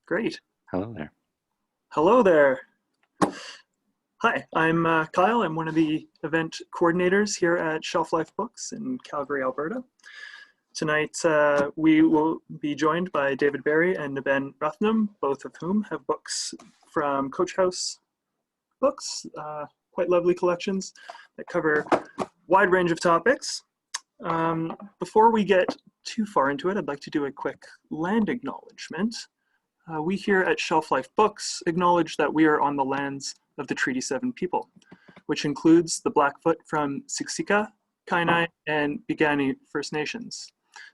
Great. Hello there. Hello there. Hi, I'm Kyle. I'm one of the event coordinators here at Shelf Life Books in Calgary, Alberta. Tonight we will be joined by David Barry and Naben Ruthnum, both of whom have books from Coach House Books, quite lovely collections that cover a wide range of topics. Before we get too far into it, I'd like to do a quick land acknowledgement. We here at Shelf Life Books acknowledge that we are on the lands of the Treaty 7 people, which includes the Blackfoot from Siksika, Kainai, and Piikani First Nations,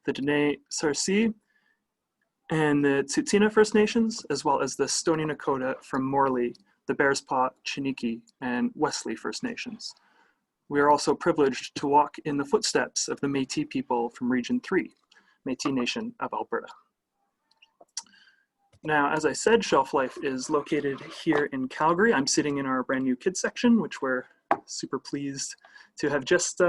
the Dene Sarsi, and the Tsuut'ina First Nations, as well as the Stoney Nakoda from Morley, the Bearspaw, Chiniki, and Wesley First Nations. We are also privileged to walk in the footsteps of the Métis people from Region 3, Métis Nation of Alberta. Now, as I said, Shelf Life is located here in Calgary. I'm sitting in our brand new kids section, which we're super pleased to have just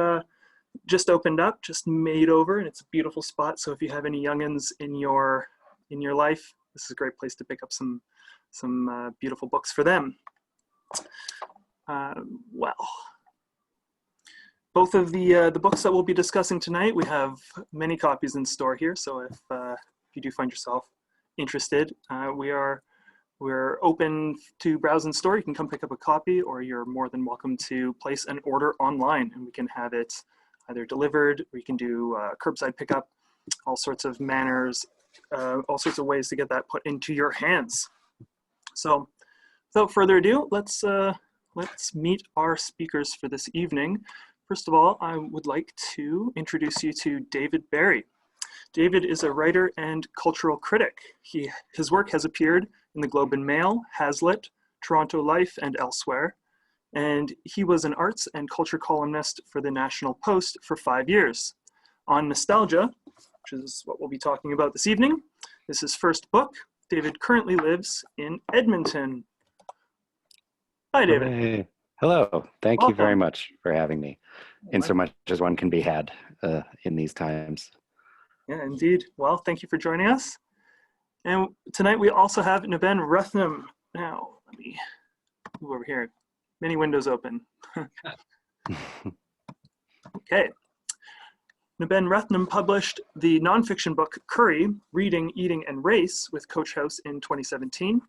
opened up, just made over, and it's a beautiful spot. So if you have any youngins in your life, this is a great place to pick up some beautiful books for them. Well, both of the books that we'll be discussing tonight, we have many copies in store here. So if you do find yourself interested, we're open to browse in store. You can come pick up a copy, or you're more than welcome to place an order online, and we can have it either delivered, or you can do curbside pickup, all sorts of manners, all sorts of ways to get that put into your hands. So without further ado, let's meet our speakers for this evening. First of all, I would like to introduce you to David Barry. David is a writer and cultural critic. His work has appeared in the Globe and Mail, Hazlitt, Toronto Life, and elsewhere. And he was an arts and culture columnist for the National Post for 5 years. On Nostalgia, which is what we'll be talking about this evening, is his first book. David currently lives in Edmonton. Hi, David. Hey. Hello. Thank you very much for having me, in so much as one can be had in these times. Yeah, indeed. Well, thank you for joining us. And tonight we also have Naben Ruthnum. Now, let me move over here. Many windows open. Okay. Naben Ruthnum published the nonfiction book Curry, Reading, Eating, and Race with Coach House in 2017.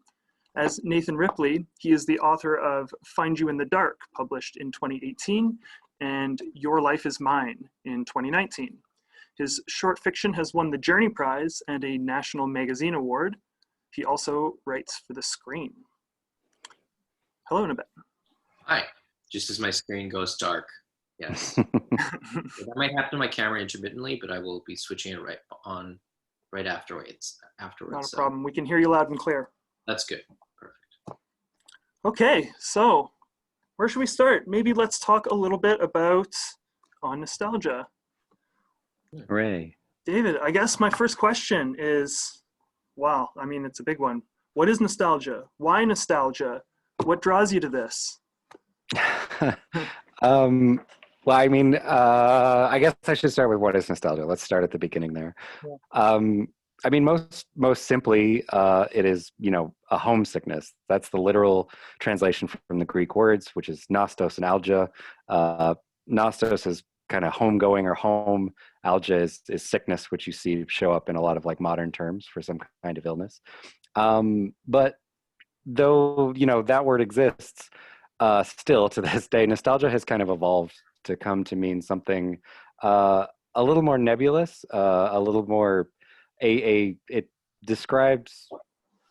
As Nathan Ripley, he is the author of Find You in the Dark, published in 2018, and Your Life is Mine in 2019. His short fiction has won the Journey Prize and a National Magazine Award. He also writes for the screen. Hello, Naben. Hi. Just as my screen goes dark. Yes. That might happen to my camera intermittently, but I will be switching it right afterwards. Not a problem. We can hear you loud and clear. That's good. Perfect. Okay, so where should we start? Maybe let's talk a little bit about On Nostalgia. Hooray. David, I guess my first question is, wow, I mean, it's a big one. What is nostalgia? Why nostalgia? What draws you to this? Well, I mean, I guess I should start with what is nostalgia. Let's start at the beginning there. Yeah. I mean, most simply, it is, a homesickness. That's the literal translation from the Greek words, which is nostos and algia. Nostos is kind of homegoing or home. Algia is sickness, which you see show up in a lot of like modern terms for some kind of illness. But though, that word exists, still to this day, nostalgia has kind of evolved to come to mean something a little more nebulous, a little more, it describes,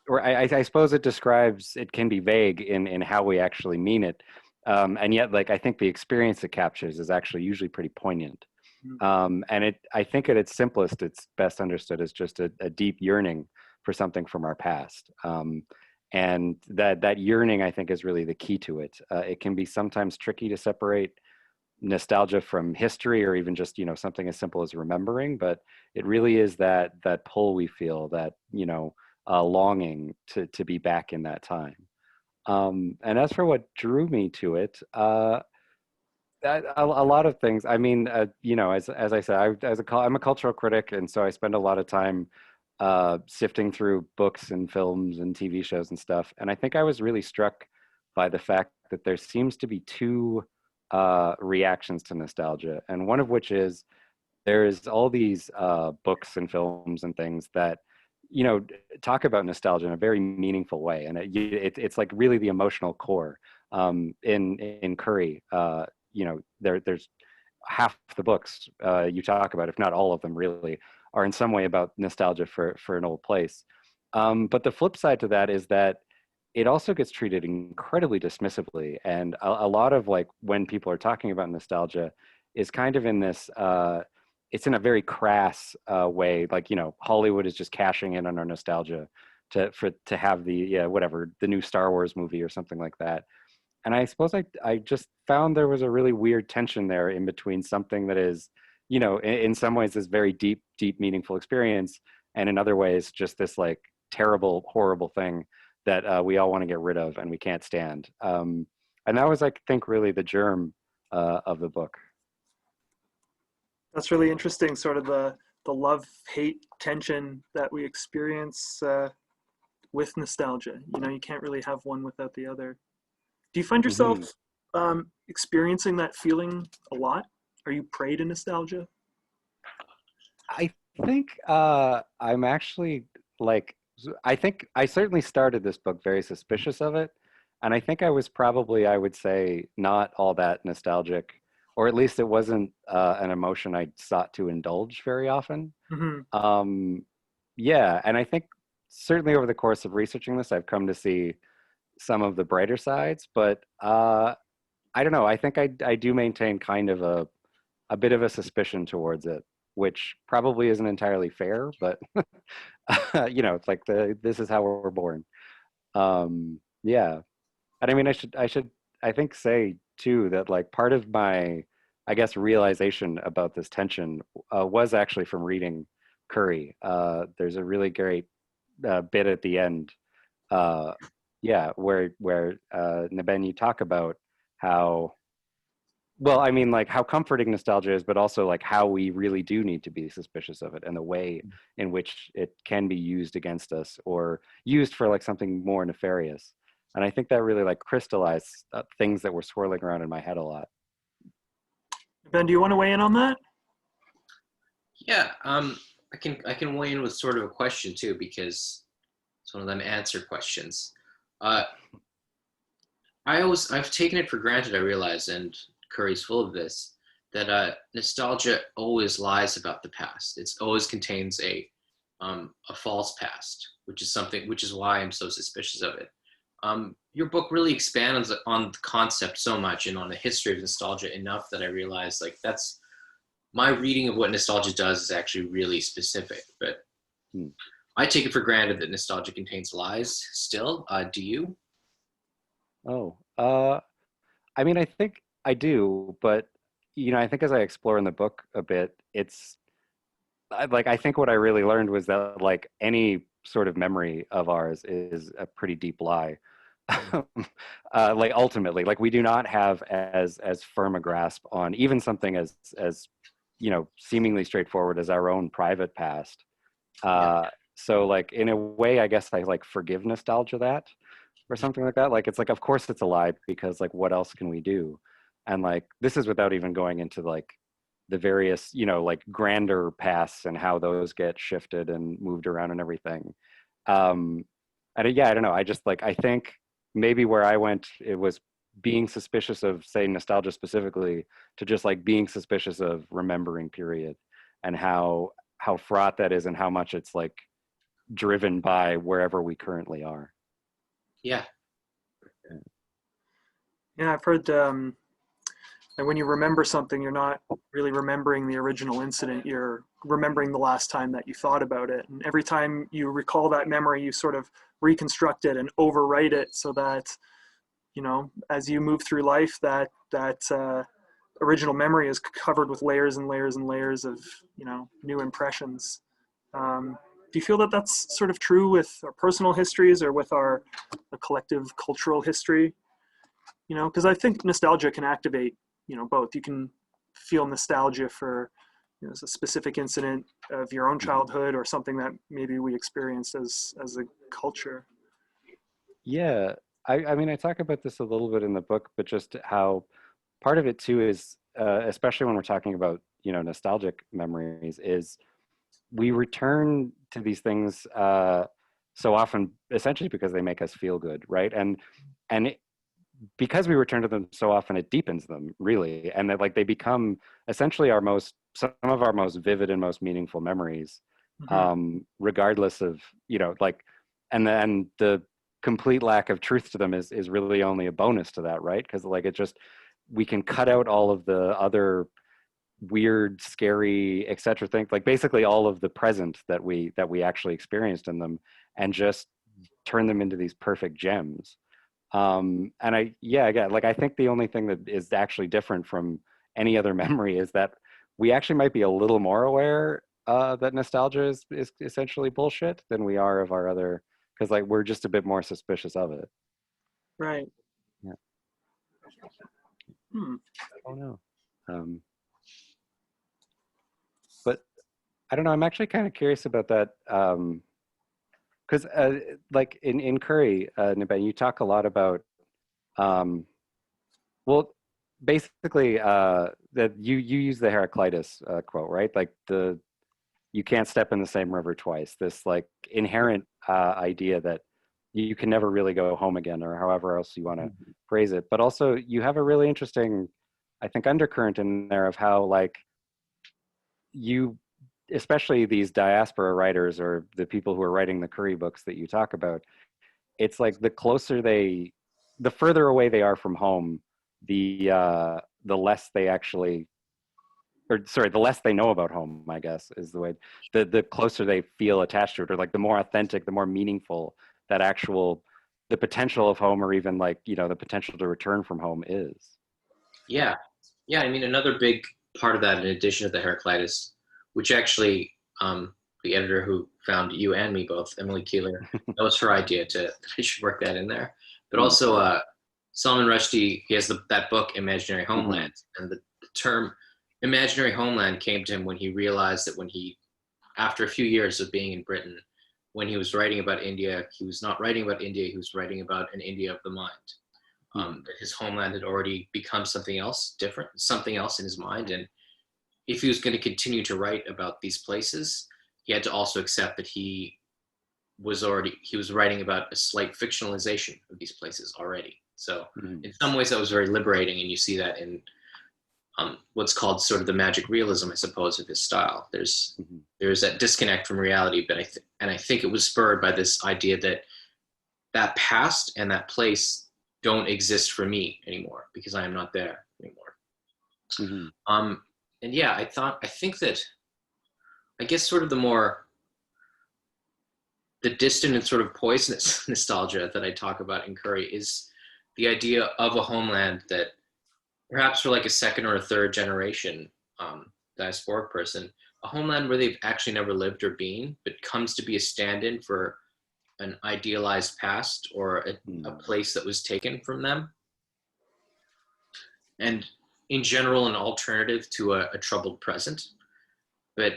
or I suppose it describes, it can be vague in how we actually mean it. And yet, I think the experience it captures is actually usually pretty poignant. And I think at its simplest, it's best understood as just a deep yearning for something from our past. And that yearning, I think, is really the key to it. It can be sometimes tricky to separate nostalgia from history, or even just, something as simple as remembering, but it really is that pull we feel, that, longing to be back in that time. And as for what drew me to it, a lot of things. I mean, as I said, I'm a cultural critic, and so I spend a lot of time sifting through books and films and TV shows and stuff. And I think I was really struck by the fact that there seems to be two reactions to nostalgia. And one of which is there's all these books and films and things that, you know, talk about nostalgia in a very meaningful way. And it's like really the emotional core. In Curry, you know, there's half the books you talk about, if not all of them really, are in some way about nostalgia for an old place. But the flip side to that is that it also gets treated incredibly dismissively. And a lot of like when people are talking about nostalgia is kind of in this, it's in a very crass way. Like, you know, Hollywood is just cashing in on our nostalgia to have the new Star Wars movie or something like that. And I suppose I just found there was a really weird tension there in between something that is, you know, in some ways this very deep, meaningful experience, and in other ways just this like terrible, horrible thing that we all want to get rid of and we can't stand. And that was, I think, really the germ of the book. That's really interesting, sort of the love-hate tension that we experience with nostalgia. You know, you can't really have one without the other. Do you find yourself experiencing that feeling a lot? Are you prey to nostalgia? I think I'm actually like, I think I certainly started this book very suspicious of it. And I think I was probably, I would say, not all that nostalgic, or at least it wasn't an emotion I sought to indulge very often. Mm-hmm. Yeah, and I think certainly over the course of researching this, I've come to see some of the brighter sides, but I don't know. I think I do maintain kind of a bit of a suspicion towards it, which probably isn't entirely fair, but you know, it's like this is how we're born. Yeah, and I mean, I think say too that like part of my, I guess, realization about this tension was actually from reading Curry. There's a really great bit at the end. Yeah, where Naben, you talk about how, well, I mean, like how comforting nostalgia is, but also like how we really do need to be suspicious of it and the way in which it can be used against us or used for like something more nefarious. And I think that really like crystallized things that were swirling around in my head a lot. Ben, do you want to weigh in on that? Yeah, I can weigh in with sort of a question too, because it's one of them answer questions. I've taken it for granted, I realize, and Curry's full of this, that nostalgia always lies about the past. It always contains a false past, which is why I'm so suspicious of it. Your book really expands on the concept so much and on the history of nostalgia enough that I realize like that's my reading of what nostalgia does is actually really specific. But I take it for granted that nostalgia contains lies still. Do you? Oh, I mean, I think I do, but you know, I think as I explore in the book a bit, it's like I think what I really learned was that like any sort of memory of ours is a pretty deep lie. Like ultimately, like we do not have as firm a grasp on even something as you know, seemingly straightforward as our own private past. So like in a way, I guess I like forgive nostalgia that or something like that. Like it's like, of course it's a lie because like what else can we do? And like this is without even going into like the various, you know, like grander pasts and how those get shifted and moved around and everything. And yeah, I don't know. I just like, I think maybe where I went, it was being suspicious of, say, nostalgia specifically, to just like being suspicious of remembering, period, and how fraught that is and how much it's like driven by wherever we currently are. Yeah. Yeah, I've heard that when you remember something, you're not really remembering the original incident. You're remembering the last time that you thought about it. And every time you recall that memory, you sort of reconstruct it and overwrite it so that, you know, as you move through life, that original memory is covered with layers and layers and layers of, you know, new impressions. Do you feel that that's sort of true with our personal histories or with our collective cultural history? You know, because I think nostalgia can activate, you know, both. You can feel nostalgia for, you know, a specific incident of your own childhood or something that maybe we experienced as a culture. Yeah, I mean, I talk about this a little bit in the book, but just how part of it too is, especially when we're talking about, you know, nostalgic memories, is we return to these things so often, essentially because they make us feel good, right? And because we return to them so often, it deepens them really, and that like they become essentially some of our most vivid and most meaningful memories, regardless of, you know, like, and then the complete lack of truth to them is really only a bonus to that, right? Because like it just, we can cut out all of the other weird, scary, etc. things, like basically all of the present that we actually experienced in them, and just turn them into these perfect gems. And again, like I think the only thing that is actually different from any other memory is that we actually might be a little more aware that nostalgia is essentially bullshit than we are of our other, because like we're just a bit more suspicious of it. Right. Yeah. Oh no. But I don't know, I'm actually kind of curious about that, because like in Curry, Naben, you talk a lot about, well, basically that you use the Heraclitus quote, right? Like you can't step in the same river twice. This like inherent idea that you can never really go home again, or however else you want to phrase it. But also you have a really interesting, I think, undercurrent in there of how like you, especially these diaspora writers or the people who are writing the Curry books that you talk about, it's like the further away they are from home, the less they actually, or sorry, the less they know about home, I guess is the way, the closer they feel attached to it, or like the more authentic, the more meaningful that actual, the potential of home, or even like, you know, the potential to return from home is. Yeah. Yeah. I mean, another big part of that, in addition to the Heraclitus, which actually, the editor who found you and me both, Emily Keeler, that was her idea that I should work that in there. But also, Salman Rushdie, he has that book, Imaginary Homeland, and the term imaginary homeland came to him when he realized that after a few years of being in Britain, when he was writing about India, he was not writing about India, he was writing about an India of the mind. That his homeland had already become something else different, something else in his mind. And if he was going to continue to write about these places, he had to also accept that he was writing about a slight fictionalization of these places already. So in some ways that was very liberating, and you see that in what's called sort of the magic realism, I suppose, of his style. There's that disconnect from reality, but I think it was spurred by this idea that past and that place don't exist for me anymore because I am not there anymore. And yeah, I think that, I guess sort of the distant and sort of poisonous nostalgia that I talk about in Curry is the idea of a homeland that perhaps for like a second or a third generation diasporic person, a homeland where they've actually never lived or been, but comes to be a stand-in for an idealized past or a place that was taken from them. And in general, an alternative to a troubled present. But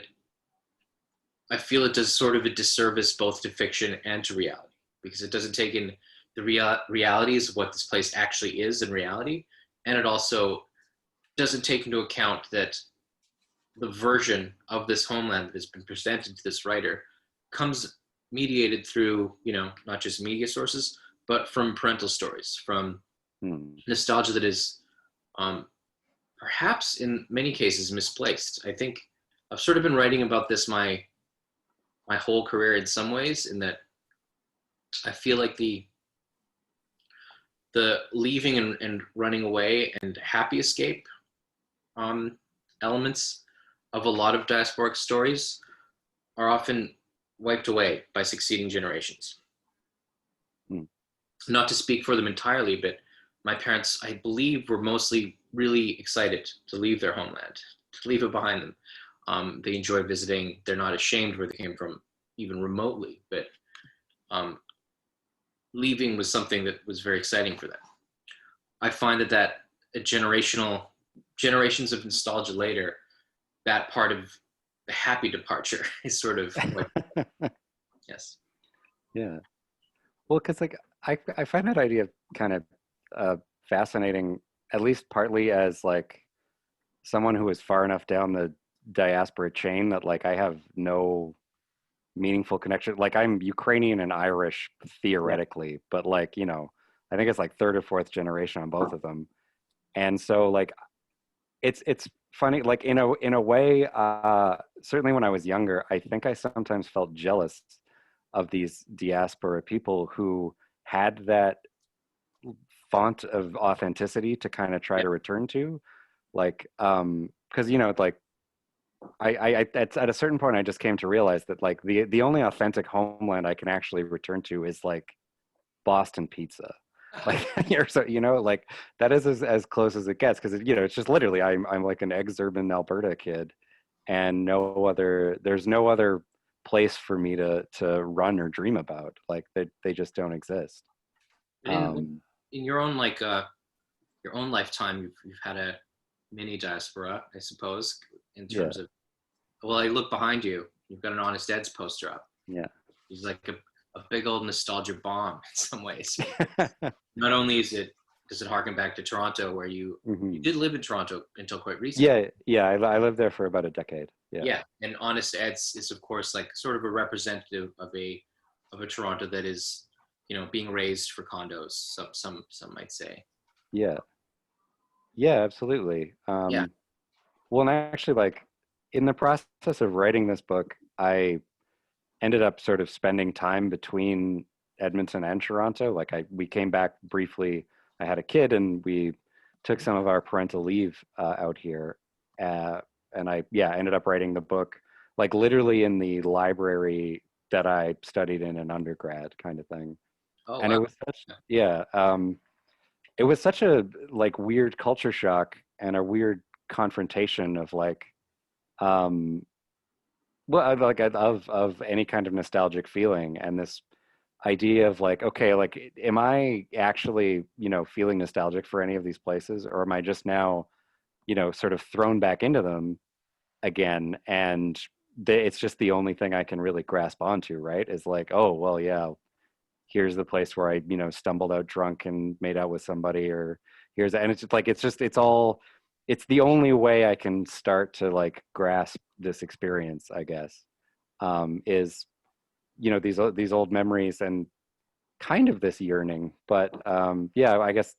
I feel it does sort of a disservice both to fiction and to reality, because it doesn't take in the realities of what this place actually is in reality. And it also doesn't take into account that the version of this homeland that has been presented to this writer comes mediated through, you know, not just media sources, but from parental stories, from nostalgia that is perhaps in many cases misplaced. I think I've sort of been writing about this my whole career in some ways, in that I feel like the leaving and running away and happy escape elements of a lot of diasporic stories are often wiped away by succeeding generations. Not to speak for them entirely, but my parents, I believe, were mostly really excited to leave their homeland, to leave it behind them. They enjoy visiting. They're not ashamed where they came from, even remotely, but leaving was something that was very exciting for them. I find that generations of nostalgia later that part of the happy departure is sort of like, yes. Yeah. Well, because like I find that idea kind of fascinating, at least partly as like someone who is far enough down the diaspora chain that like I have no meaningful connection. Like I'm Ukrainian and Irish theoretically, but like, you know, I think it's like third or fourth generation on both of them. And so like it's funny, like in a way, certainly when I was younger, I think I sometimes felt jealous of these diaspora people who had that font of authenticity to kind of try to return to, like because you know like I at a certain point I just came to realize that like the only authentic homeland I can actually return to is like Boston pizza. Like you're so you know like that is as close as it gets because you know it's just literally I'm like an exurban Alberta kid and there's no other place for me to run or dream about. Like they just don't exist. But in your own like your own lifetime, you've had a mini diaspora, I suppose, in terms of. Well, I look behind you. You've got an Honest Ed's poster up. Yeah. He's like a big old nostalgia bomb in some ways. Not only does it harken back to Toronto, where you did live in Toronto until quite recently. Yeah. I lived there for about a decade. Yeah, and Honest Ed's is of course like sort of a representative of a Toronto that is, you know, being raised for condos. Some might say. Yeah. Yeah, absolutely. Yeah. Well, and actually, like in the process of writing this book, I ended up sort of spending time between Edmonton and Toronto. Like we came back briefly. I had a kid, and we took some of our parental leave out here, and I ended up writing the book like literally in the library that I studied in an undergrad kind of thing. Oh, And wow. it was such it was such a like weird culture shock and a weird confrontation of like like of any kind of nostalgic feeling and this idea of like, okay, like am I actually, you know, feeling nostalgic for any of these places, or am I just now, you know, sort of thrown back into them again, and it's just the only thing I can really grasp onto, right? Is like, oh well, yeah, here's the place where I, you know, stumbled out drunk and made out with somebody, or and it's just like it's the only way I can start to like grasp this experience, I guess, is, you know, these old memories and kind of this yearning. But yeah, I guess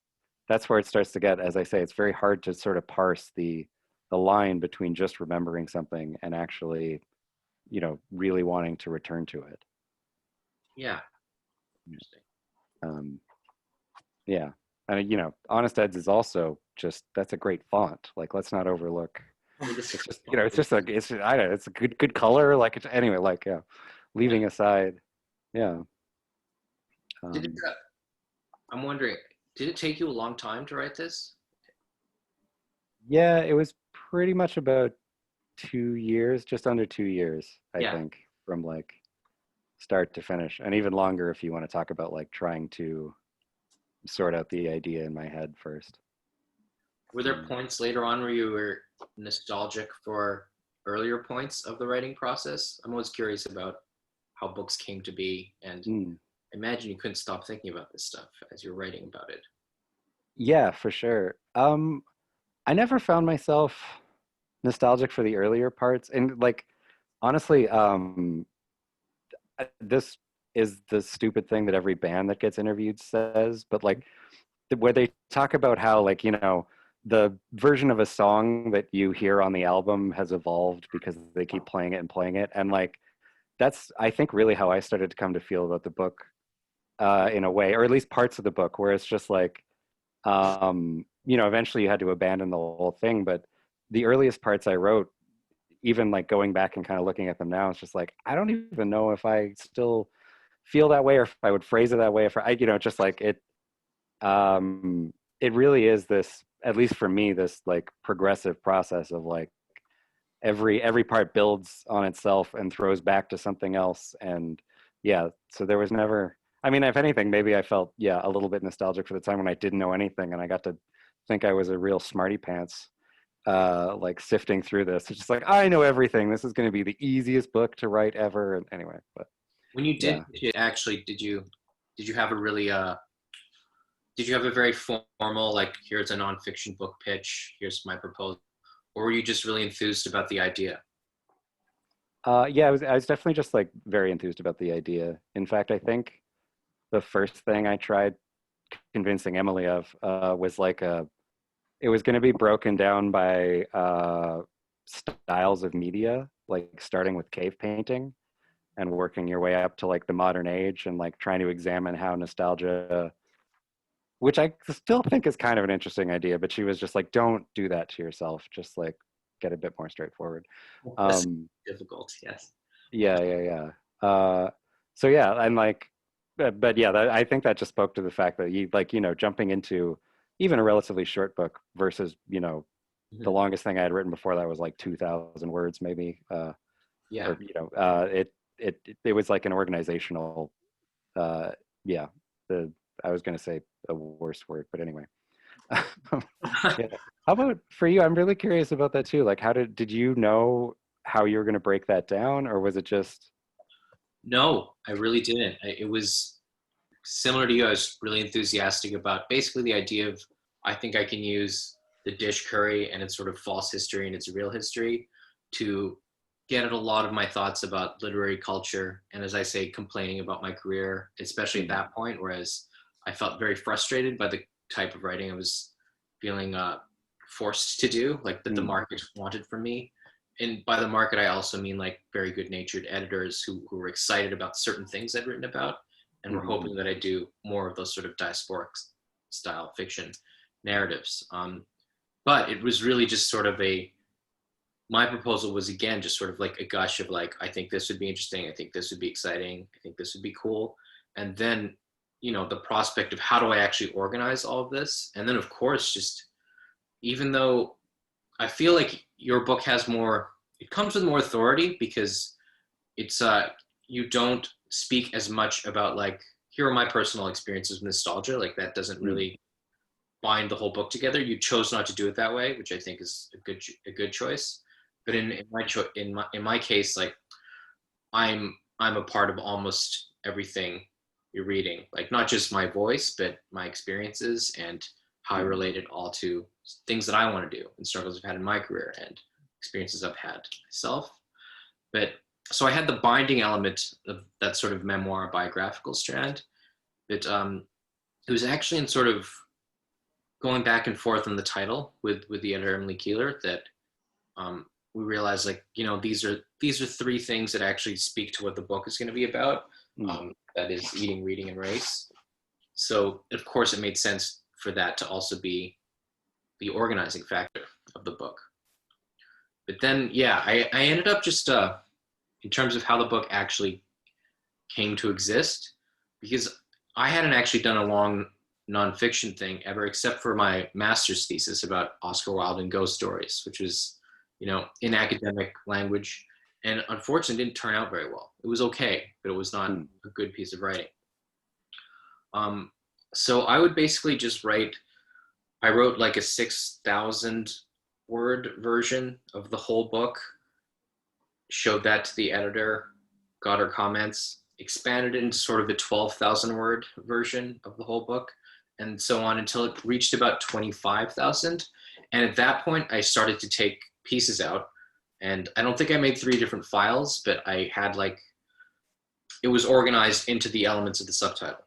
that's where it starts to get, as I say, it's very hard to sort of parse the line between just remembering something and actually, you know, really wanting to return to it. Yeah. Interesting. Yeah. And, you know, Honest Ed's is also just, that's a great font. Like, let's not overlook. It's just, you know, it's just I don't know, it's a good color. Like, it's, anyway, like, yeah, leaving aside. Yeah. I'm wondering, did it take you a long time to write this? Yeah, it was pretty much about 2 years, just under 2 years, I think, from like start to finish, and even longer if you want to talk about like trying to sort out the idea in my head first. Were there points later on where you were nostalgic for earlier points of the writing process? I'm always curious about how books came to be, and I imagine you couldn't stop thinking about this stuff as you're writing about it. Yeah, for sure. I never found myself nostalgic for the earlier parts, and like honestly, this is the stupid thing that every band that gets interviewed says, but like where they talk about how, like, you know, the version of a song that you hear on the album has evolved because they keep playing it and playing it, and like that's, I think, really how I started to come to feel about the book, in a way, or at least parts of the book, where it's just like, you know, eventually you had to abandon the whole thing, but the earliest parts I wrote, even like going back and kind of looking at them now, it's just like, I don't even know if I still feel that way, or if I would phrase it that way, if I, you know, just like it really is this, at least for me, this like progressive process of like every part builds on itself and throws back to something else. And yeah, so there was never, I mean, if anything, maybe I felt, yeah, a little bit nostalgic for the time when I didn't know anything and I got to think I was a real smarty pants, like sifting through this. It's just like, I know everything. This is going to be the easiest book to write ever. And anyway, but When you did yeah. pitch it, actually, did you have a really did you have a very formal, like, here's a nonfiction book pitch, here's my proposal, or were you just really enthused about the idea? Yeah, I was definitely just like very enthused about the idea. In fact, I think the first thing I tried convincing Emily of was like it was going to be broken down by styles of media, like starting with cave painting and working your way up to like the modern age, and like trying to examine how nostalgia, which I still think is kind of an interesting idea, but she was just like, don't do that to yourself. Just like get a bit more straightforward. That's difficult, yes. Yeah. So yeah, I'm like, but yeah, I think that just spoke to the fact that you like, jumping into even a relatively short book versus, the longest thing I had written before that was like 2,000 words maybe. Yeah. Or, it was like an organizational, yeah, I was going to say a worse word, but anyway. Yeah. How about for you? I'm really curious about that too. Like, did you know how you were going to break that down, or was it just? No, I really didn't. It was similar to you. I was really enthusiastic about basically the idea of, I think I can use the dish curry and its sort of false history and its real history to get at a lot of my thoughts about literary culture. And as I say, complaining about my career, especially at that point, whereas I felt very frustrated by the type of writing I was feeling forced to do, like that the market wanted from me. And by the market, I also mean like very good-natured editors who were excited about certain things I'd written about and were hoping that I do more of those sort of diasporic style fiction narratives. But it was really just sort of my proposal was, again, just sort of like a gush of like, I think this would be interesting. I think this would be exciting. I think this would be cool. And then, the prospect of how do I actually organize all of this? And then of course, just even though I feel like your book has it comes with more authority because it's, you don't speak as much about like, here are my personal experiences with nostalgia. Like that doesn't really bind the whole book together. You chose not to do it that way, which I think is a good choice. But in my case, like I'm a part of almost everything you're reading, like not just my voice, but my experiences and how I relate it all to things that I want to do and struggles I've had in my career and experiences I've had myself. But so I had the binding element of that sort of memoir biographical strand, but it was actually in sort of going back and forth on the title with the editor Emily Keeler that we realized, like, these are three things that actually speak to what the book is going to be about. That is eating, reading, and race. So of course it made sense for that to also be the organizing factor of the book. But then, yeah, I ended up just in terms of how the book actually came to exist, because I hadn't actually done a long nonfiction thing ever, except for my master's thesis about Oscar Wilde and ghost stories, which was, in academic language, and unfortunately didn't turn out very well. It was okay, but it was not a good piece of writing. So I would basically just I wrote like a 6,000 word version of the whole book, showed that to the editor, got her comments, expanded it into sort of a 12,000 word version of the whole book, and so on until it reached about 25,000. And at that point, I started to take pieces out. And I don't think I made 3 different files, but I had it was organized into the elements of the subtitle.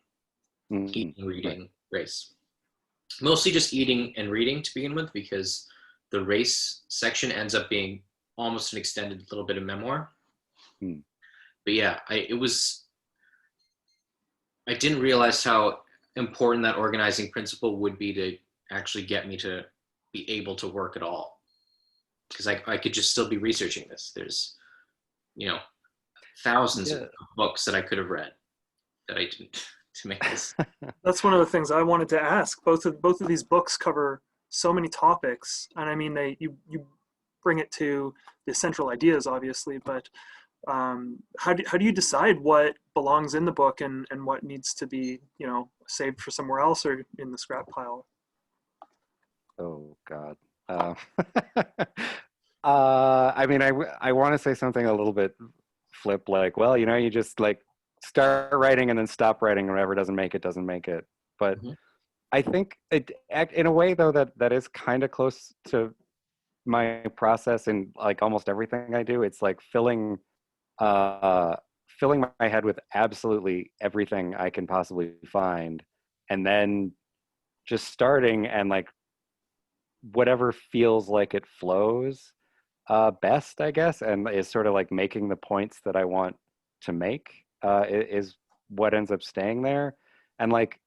Eating, reading, race. Mostly just eating and reading to begin with, because the race section ends up being almost an extended little bit of memoir. But yeah, I didn't realize how important that organizing principle would be to actually get me to be able to work at all. Because I could just still be researching this. There's, thousands of books that I could have read that I didn't to make this. That's one of the things I wanted to ask. Both of these books cover so many topics, and I mean, you bring it to the central ideas, obviously, but how do you decide what belongs in the book and what needs to be, saved for somewhere else or in the scrap pile? Oh God. Uh, I mean, I want to say something a little bit flip, like, well, you know, you just like start writing and then stop writing, and whatever doesn't make it, doesn't make it. But Mhm. I think in a way, though, that is kind of close to my process in like almost everything I do. It's like uh, filling my head with absolutely everything I can possibly find, and then just starting and like whatever feels like it flows best, I guess, and is sort of like making the points that I want to make is what ends up staying there. And like,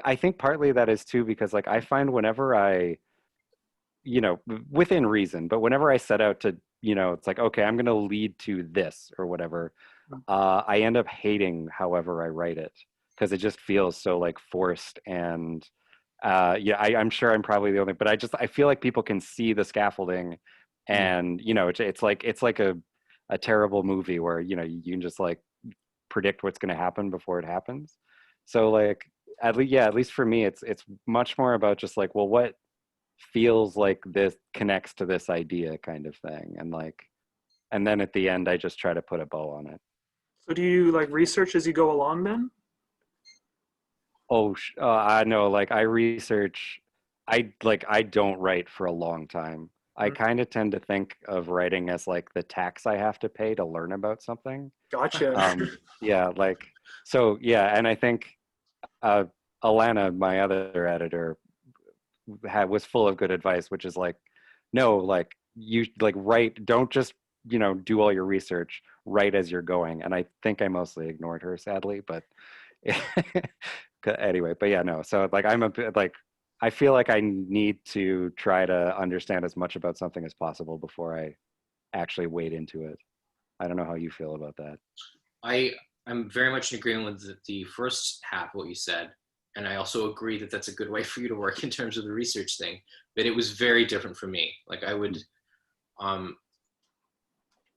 I think partly that is too because like I find whenever I, you know, within reason, but whenever I set out to, you know, it's like, okay, I'm going to lead to this or whatever, I end up hating however I write it because it just feels so like forced and yeah, I'm sure I'm probably the only, but I feel like people can see the scaffolding, and you know, it's like a terrible movie where you know you can just like predict what's going to happen before it happens. So like at least for me, it's much more about just like, well, what feels like this connects to this idea kind of thing, and like, and then at the end, I just try to put a bow on it. So do you like research as you go along then? Oh, I know. Like I research, I don't write for a long time. I Mm. kind of tend to think of writing as like the tax I have to pay to learn about something. Gotcha. Yeah, like so. Yeah, and I think uh, Alana, my other editor, was full of good advice, which is like, no, like you like write. Don't just you know do all your research. Write as you're going. And I think I mostly ignored her, sadly, but. Anyway, but yeah, no. So like I'm a bit like I feel like I need to try to understand as much about something as possible before I actually wade into it. I don't know how you feel about that. I I'm very much in agreement with the first half of what you said, and I also agree that that's a good way for you to work in terms of the research thing. But it was very different for me. Like um,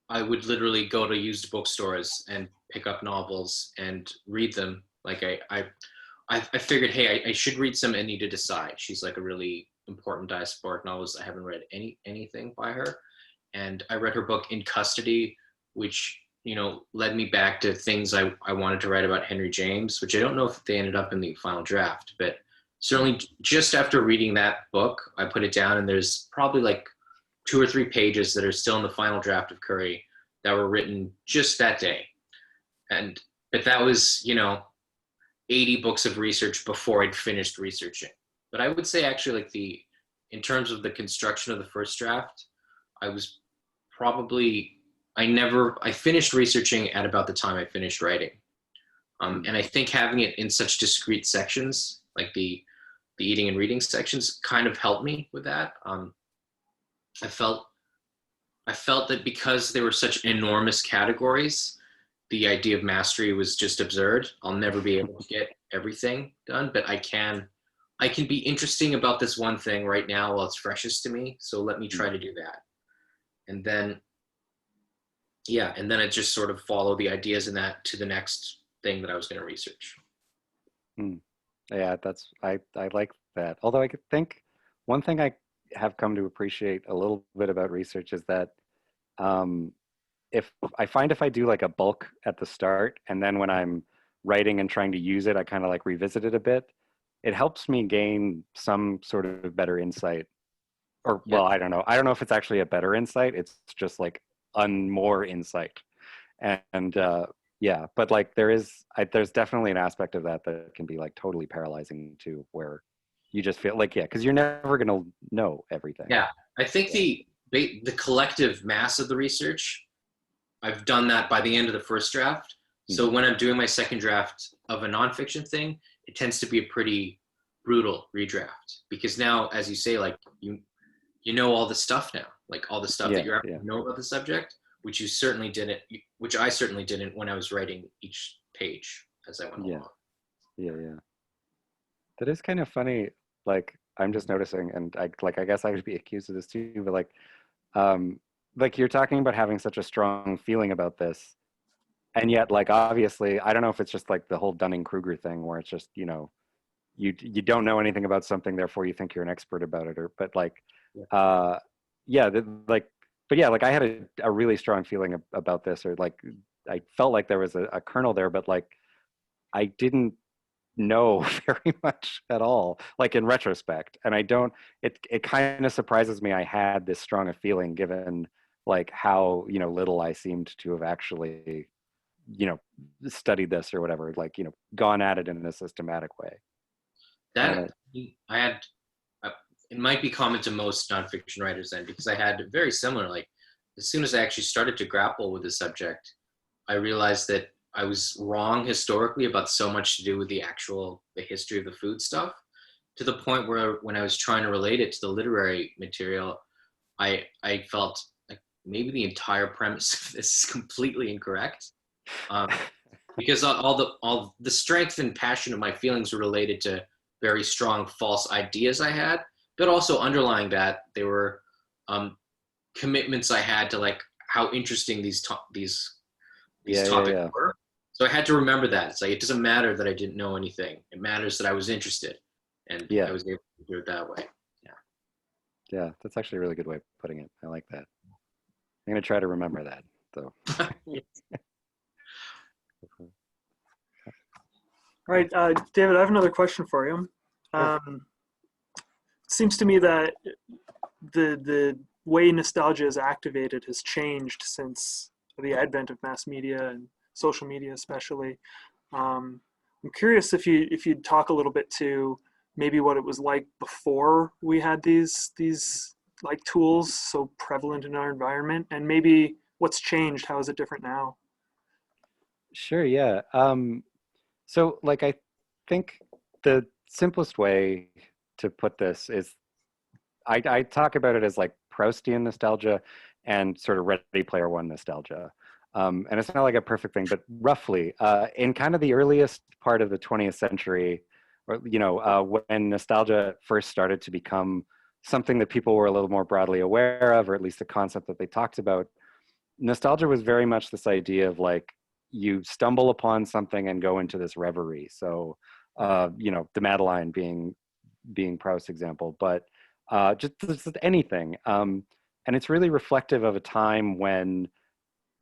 I would literally go to used bookstores and pick up novels and read them. Like I figured, hey, I should read some Anita Desai. She's like a really important diasporic novelist. I haven't read anything by her, and I read her book In Custody, which you know led me back to things I wanted to write about Henry James, which I don't know if they ended up in the final draft, but certainly just after reading that book, I put it down, and there's probably like 2 or 3 pages that are still in the final draft of Curry that were written just that day, and but that was you know 80 books of research before I'd finished researching. But I would say actually like in terms of the construction of the first draft, I was probably, I finished researching at about the time I finished writing. And I think having it in such discrete sections, like the eating and reading sections kind of helped me with that. I felt that because they were such enormous categories, the idea of mastery was just absurd. I'll never be able to get everything done, but I can be interesting about this one thing right now while it's freshest to me. So let me try to do that. And then, yeah, and then I just sort of follow the ideas in that to the next thing that I was going to research. Yeah, I like that. Although I could think one thing I have come to appreciate a little bit about research is that um, if I do like a bulk at the start, and then when I'm writing and trying to use it, I kind of like revisit it a bit. It helps me gain some sort of better insight. Or Yeah. well, I don't know. I don't know if it's actually a better insight. It's just like more insight. And yeah, but like there's definitely an aspect of that that can be like totally paralyzing too, where you just feel like, yeah, because you're never gonna know everything. Yeah. I think the collective mass of the research, I've done that by the end of the first draft. So when I'm doing my second draft of a nonfiction thing, it tends to be a pretty brutal redraft because now, as you say, like you know all the stuff now, like all the stuff that you know about the subject, which you certainly didn't, which I certainly didn't when I was writing each page as I went along. Yeah. That is kind of funny. Like I'm just noticing, and I guess I would be accused of this too, but like you're talking about having such a strong feeling about this, and yet like obviously I don't know if it's just like the whole Dunning-Kruger thing where it's just you know you don't know anything about something, therefore you think you're an expert about it, or but like Yeah, like, but yeah, like I had a really strong feeling about this, or like I felt like there was a kernel there, but like I didn't know very much at all, like in retrospect. And I don't, it kind of surprises me I had this strong a feeling given like how, you know, little I seemed to have actually, you know, studied this or whatever, like, you know, gone at it in a systematic way. That I had, uh, it might be common to most nonfiction writers then, because I had very similar, like, as soon as I actually started to grapple with the subject, I realized that I was wrong historically about so much to do with the history of the food stuff, to the point where when I was trying to relate it to the literary material, I felt like maybe the entire premise of this is completely incorrect. Because all the strength and passion of my feelings were related to very strong false ideas I had, but also underlying that, they were commitments I had to like how interesting these topics were. So I had to remember that. It's like, it doesn't matter that I didn't know anything. It matters that I was interested, and I was able to do it that way. Yeah, that's actually a really good way of putting it. I like that. I'm going to try to remember that, though. All right, David, I have another question for you. It seems to me that the way nostalgia is activated has changed since the advent of mass media and social media, especially. I'm curious if you'd talk a little bit to maybe what it was like before we had these like tools so prevalent in our environment, and maybe what's changed. How is it different now? Sure, yeah. So like I think the simplest way to put this is I talk about it as like Proustian nostalgia and sort of Ready Player One nostalgia. And it's not like a perfect thing, but roughly in kind of the earliest part of the 20th century, or, you know, when nostalgia first started to become something that people were a little more broadly aware of, or at least a concept that they talked about, nostalgia was very much this idea of like, you stumble upon something and go into this reverie. So, you know, the Madeline being Proust's example, but just anything. And it's really reflective of a time when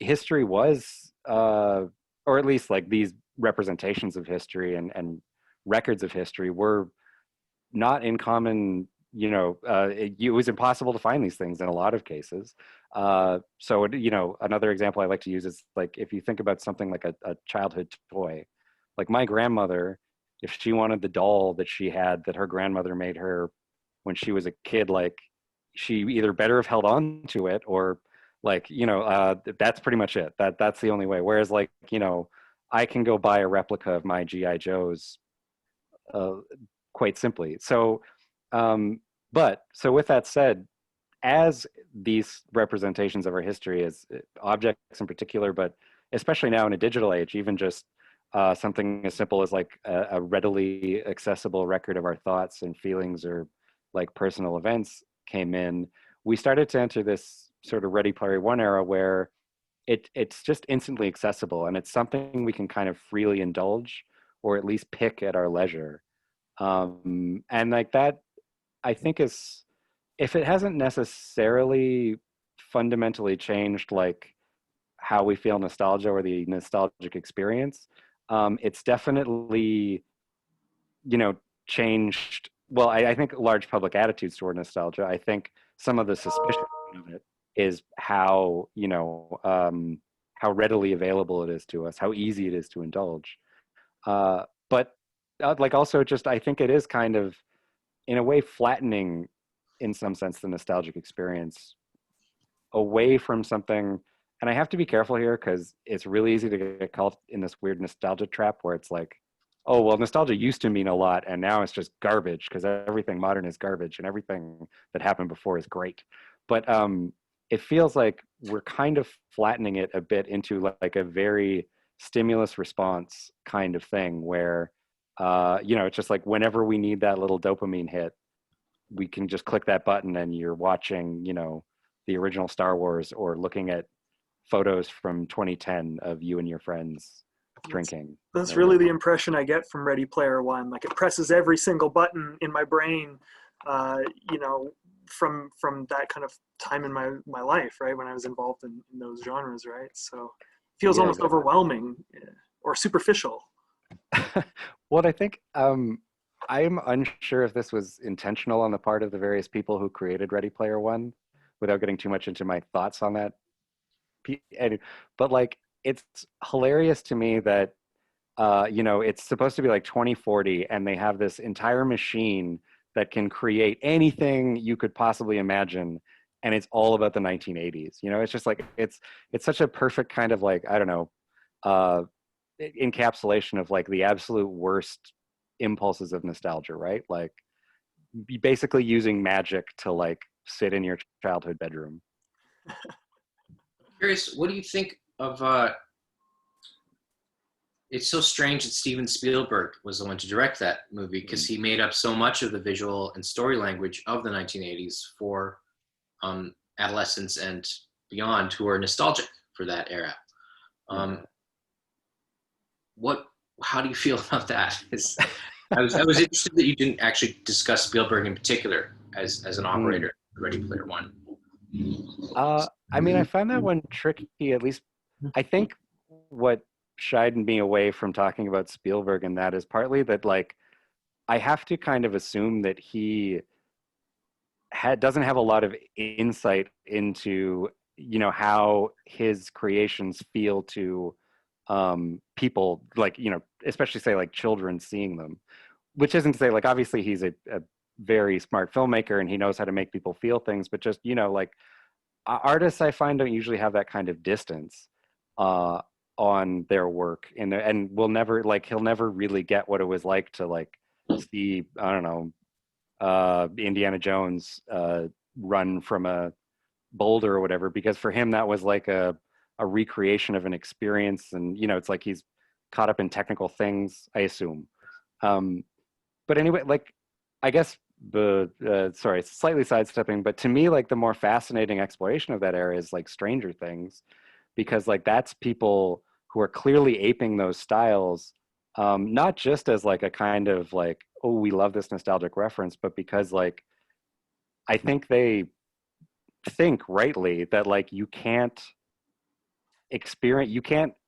history was, or at least like these representations of history and records of history were not in common. You know, it was impossible to find these things in a lot of cases. So, you know, another example I like to use is like, if you think about something like a childhood toy, like my grandmother, if she wanted the doll that she had that her grandmother made her when she was a kid, like she either better have held on to it or like, you know, that's pretty much it. That's the only way. Whereas like, you know, I can go buy a replica of my GI Joes quite simply. So, but so with that said, as these representations of our history as objects in particular, but especially now in a digital age, even just something as simple as like a readily accessible record of our thoughts and feelings or like personal events came in, we started to enter this sort of Ready Player One era where it's just instantly accessible and it's something we can kind of freely indulge or at least pick at our leisure. And like that, I think is, if it hasn't necessarily fundamentally changed like how we feel nostalgia or the nostalgic experience, it's definitely, you know, changed. Well, I think large public attitudes toward nostalgia. I think some of the suspicion of it is how, you know, how readily available it is to us, how easy it is to indulge. But like also just, I think it is kind of, in a way, flattening in some sense the nostalgic experience away from something. And I have to be careful here because it's really easy to get caught in this weird nostalgia trap where it's like, oh, well, nostalgia used to mean a lot and now it's just garbage because everything modern is garbage and everything that happened before is great. But it feels like we're kind of flattening it a bit into like a very stimulus response kind of thing where, you know, it's just like whenever we need that little dopamine hit, we can just click that button and you're watching, you know, the original Star Wars or looking at photos from 2010 of you and your friends drinking. That's really the impression I get from Ready Player One. Like it presses every single button in my brain, you know, from that kind of time in my life, right, when I was involved in those genres, right? So it feels Yeah, almost exactly. overwhelming or superficial. Well, I think I'm unsure if this was intentional on the part of the various people who created Ready Player One, without getting too much into my thoughts on that. But like, it's hilarious to me that it's supposed to be like 2040, and they have this entire machine that can create anything you could possibly imagine, and it's all about the 1980s. It's just like it's such a perfect kind of like, I don't know, uh, encapsulation of like the absolute worst impulses of nostalgia, right? Like basically using magic to like sit in your childhood bedroom. Curious, what do you think of? It's so strange that Steven Spielberg was the one to direct that movie, because he made up so much of the visual and story language of the 1980s for adolescents and beyond who are nostalgic for that era. How do you feel about that? I was interested that you didn't actually discuss Spielberg in particular as an operator, Ready Player One. I mean, I found that one tricky. At least, I think what shied me away from talking about Spielberg and that is partly that, like, I have to kind of assume that he doesn't have a lot of insight into how his creations feel to people, like, especially say like children seeing them, which isn't to say, like, obviously he's a very smart filmmaker and he knows how to make people feel things, but just like artists I find don't usually have that kind of distance on their work, and will never, like, he'll never really get what it was like to like see, I don't know, Indiana Jones run from a boulder or whatever, because for him that was like a recreation of an experience, and it's like he's caught up in technical things, I assume. But anyway, like, I guess sorry, it's slightly sidestepping, but to me, like, the more fascinating exploration of that era is like Stranger Things, because like that's people who are clearly aping those styles, not just as like a kind of like, oh, we love this nostalgic reference, but because like I think they think rightly that like you can't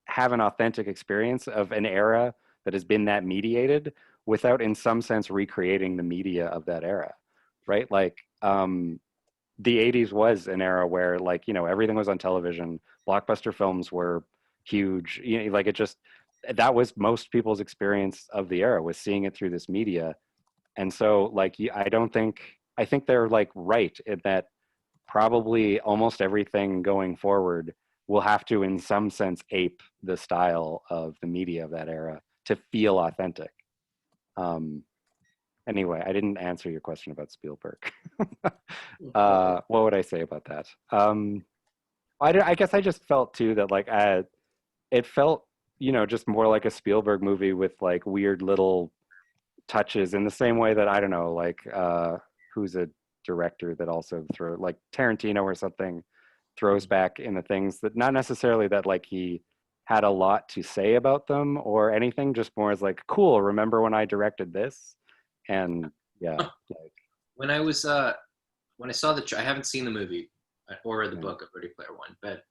have an authentic experience of an era that has been that mediated without in some sense recreating the media of that era, right? Like the 80s was an era where, like, everything was on television, blockbuster films were huge, like it just, that was most people's experience of the era, was seeing it through this media. And so like I think they're like right in that probably almost everything going forward will have to in some sense ape the style of the media of that era to feel authentic. Anyway, I didn't answer your question about Spielberg. What would I say about that? I guess I just felt too that like it felt, just more like a Spielberg movie with like weird little touches, in the same way that, I don't know, like who's a director that also like Tarantino or something, throws back in the things that, not necessarily that like he had a lot to say about them or anything, just more as like, cool, remember when I directed this? And yeah, like, When I was when I saw I haven't seen the movie or read the book of Ready Player One, but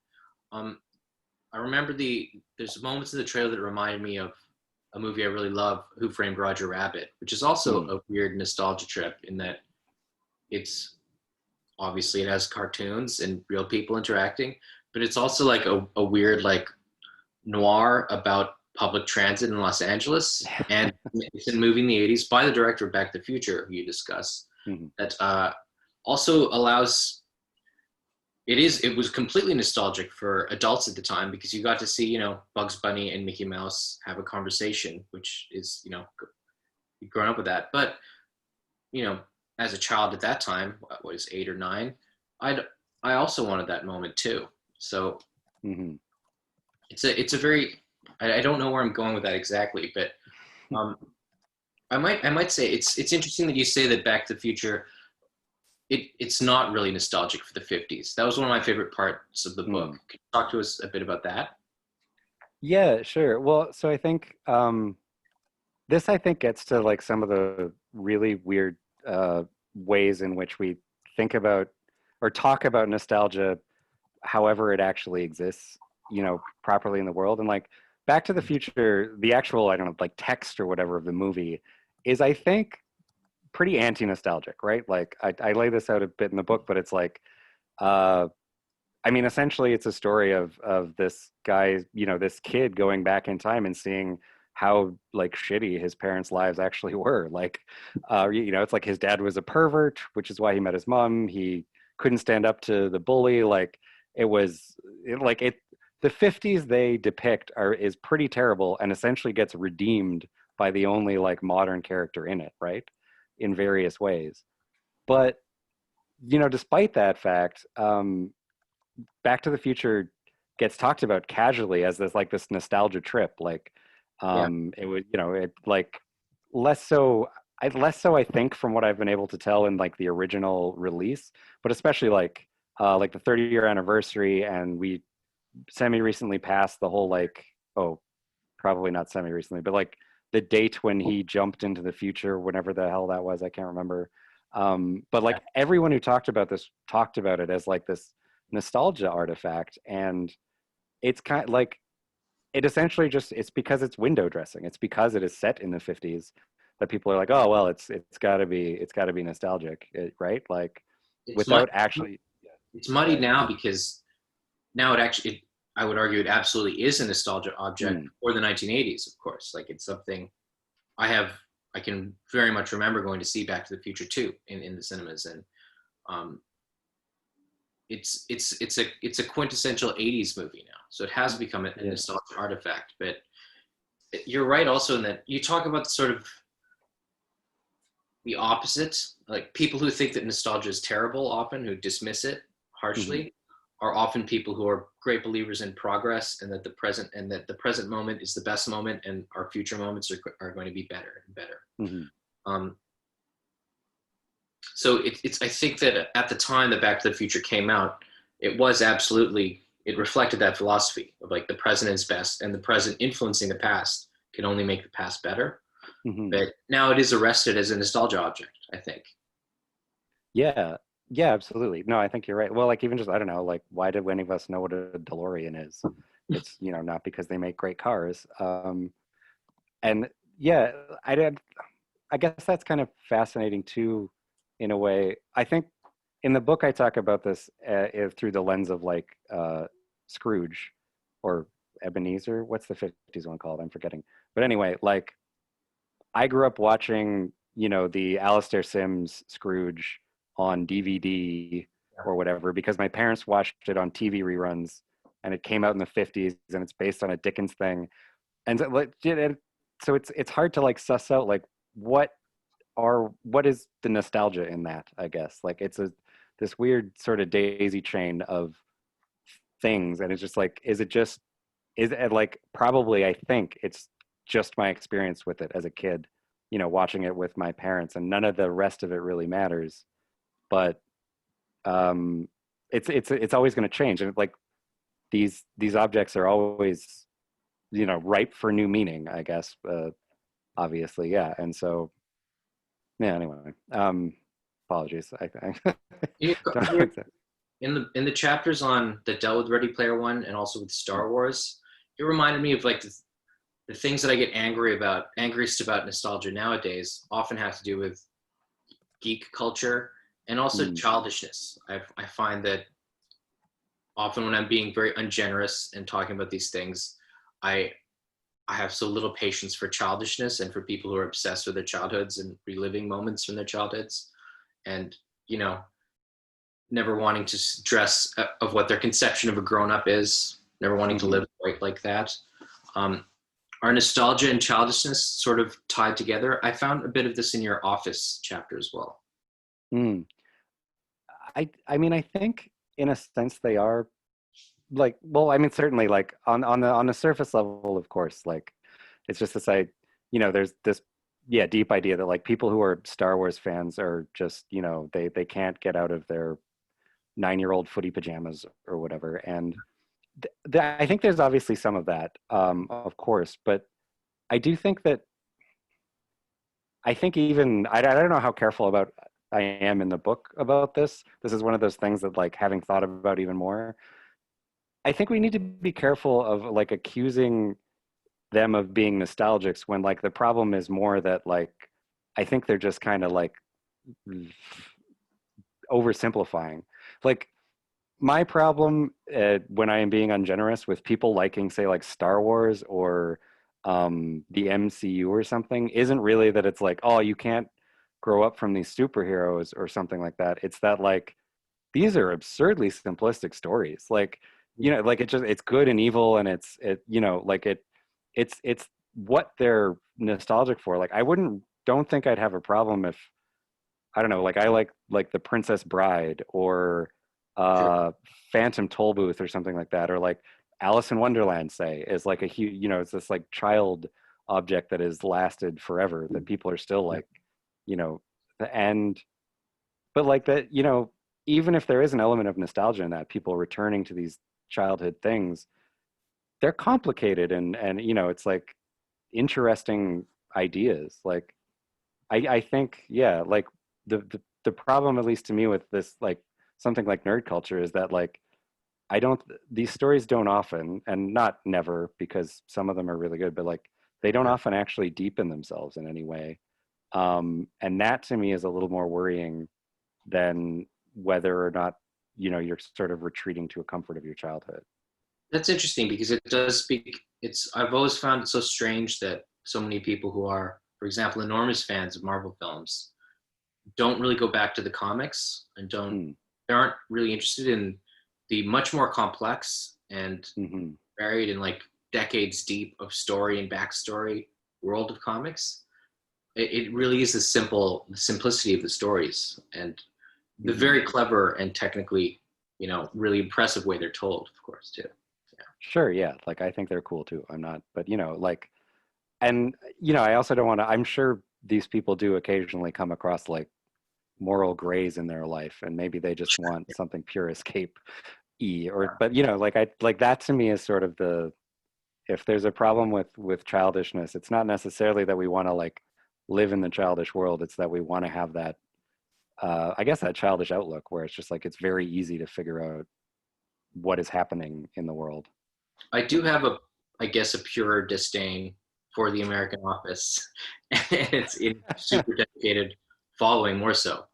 I remember there's moments in the trailer that reminded me of a movie I really love, Who Framed Roger Rabbit, which is also a weird nostalgia trip in that it's obviously, it has cartoons and real people interacting, but it's also like a weird like noir about public transit in Los Angeles. And it's a movie in the 80s by the director of Back to the Future, who you discuss, that also allows, it was completely nostalgic for adults at the time, because you got to see, Bugs Bunny and Mickey Mouse have a conversation, which is, you've grown up with that. But, as a child at that time, what is 8 or 9, I also wanted that moment too. So it's a very, I don't know where I'm going with that exactly, but I might say it's interesting that you say that Back to the Future, it's not really nostalgic for the 50s. That was one of my favorite parts of the book. Can you talk to us a bit about that? Yeah, sure. Well, so I think this, I think, gets to like some of the really weird ways in which we think about or talk about nostalgia however it actually exists, properly in the world. And like Back to the Future, the actual, I don't know, like text or whatever of the movie is, I think, pretty anti-nostalgic, right? Like I lay this out a bit in the book, but it's like, essentially it's a story of this guy, this kid going back in time and seeing how like shitty his parents' lives actually were. Like, it's like his dad was a pervert, which is why he met his mom. He couldn't stand up to the bully. Like the 50s they depict is pretty terrible and essentially gets redeemed by the only like modern character in it, right? In various ways. But, despite that fact, Back to the Future gets talked about casually as this nostalgia trip. Like, it was, it like less so, I think, from what I've been able to tell in like the original release, but especially like the 30-year anniversary, and we semi-recently passed the whole probably not semi-recently, but like the date when he jumped into the future, whenever the hell that was, I can't remember. But like everyone who talked about this talked about it as like this nostalgia artifact, and it's kind of like it essentially it's because it's window dressing. It's because it is set in the 50s that people are like, oh well, it's got to be nostalgic, right? Like without actually. It's muddied now because now I would argue it absolutely is a nostalgia object for the 1980s, of course. Like it's something I can very much remember going to see Back to the Future 2 in the cinemas, and it's a quintessential 80s movie now. So it has become a nostalgia artifact. But you're right also in that you talk about sort of the opposite, like people who think that nostalgia is terrible, often who dismiss it harshly, are often people who are great believers in progress, and that the present moment is the best moment, and our future moments are going to be better and better. So I think that at the time that Back to the Future came out, it reflected that philosophy of like the present is best, and the present influencing the past can only make the past better. But now it is arrested as a nostalgia object, I think. Yeah, absolutely. No, I think you're right. Well, like even just, I don't know, like why did any of us know what a DeLorean is? It's, not because they make great cars. And yeah, I guess that's kind of fascinating too, in a way. I think in the book I talk about this through the lens of like Scrooge or Ebenezer. What's the 50s one called? I'm forgetting. But anyway, like I grew up watching, the Alastair Sims Scrooge on DVD or whatever, because my parents watched it on TV reruns, and it came out in the 50s, and it's based on a Dickens thing. And so it's hard to like suss out like what is the nostalgia in that, I guess. Like it's this weird sort of daisy chain of things, and it's just like, is it like, probably I think it's just my experience with it as a kid, watching it with my parents, and none of the rest of it really matters. But it's always going to change, and like these objects are always ripe for new meaning, I guess. Obviously, yeah. And so yeah, anyway, apologies. In the chapters that dealt with Ready Player One and also with Star Wars, it reminded me of like the things that I get angriest about nostalgia nowadays often have to do with geek culture and also childishness. I find that often when I'm being very ungenerous and talking about these things, I have so little patience for childishness and for people who are obsessed with their childhoods and reliving moments from their childhoods, and never wanting to dress of what their conception of a grown-up is, never wanting to live quite like that. Are nostalgia and childishness sort of tied together? I found a bit of this in your Office chapter as well. I think in a sense they are, like, well, certainly like on the surface level, of course, like it's just this, there's this deep idea that like people who are Star Wars fans are just, they can't get out of their 9-year-old footy pajamas or whatever. And I think there's obviously some of that, of course, but I do think that, I think even, I don't know how careful about I am in the book about this. This is one of those things that, like, having thought about even more, I think we need to be careful of like accusing them of being nostalgics when like the problem is more that like I think they're just kind of like oversimplifying. Like my problem when I am being ungenerous with people liking, say, like Star Wars or the MCU or something, isn't really that it's like, oh, you can't grow up from these superheroes or something like that. It's that like these are absurdly simplistic stories. Like, you know, like it's good and evil, and like it's what they're nostalgic for. Like, don't think I'd have a problem if I don't know, like I like The Princess Bride or Sure. Phantom Tollbooth or something like that, or like Alice in Wonderland, say, is like a huge, you know, it's this like child object that has lasted forever that people are still like, you know, and but like that, you know, even if there is an element of nostalgia in that, people returning to these childhood things, they're complicated and you know, it's like interesting ideas. Like I think, yeah, like the problem, at least to me, with this like something like nerd culture is that like I don't these stories don't often, and not never, because some of them are really good, but like they don't often actually deepen themselves in any way. And that to me is a little more worrying than whether or not, you know, you're sort of retreating to a comfort of your childhood. That's interesting because it does speak. I've always found it so strange that so many people who are, for example, enormous fans of Marvel films don't really go back to the comics and Hmm. they aren't really interested in the much more complex and Mm-hmm. varied and like decades deep of story and backstory world of comics. It really is the simplicity of the stories and the Mm-hmm. very clever and technically, really impressive way they're told, of course, too. Yeah. Sure, yeah. Like I think they're cool too. I'm not, but you know, like, and you know, I also don't want to. I'm sure these people do occasionally come across like moral grays in their life, and maybe they just want something pure escape or but you know, like I like that to me is sort of the if there's a problem with childishness, it's not necessarily that we want to like live in the childish world. It's that we want to have that I guess that childish outlook where it's just like it's very easy to figure out what is happening in the world. I do have I guess, a pure disdain for the American Office, and it's super dedicated following more so.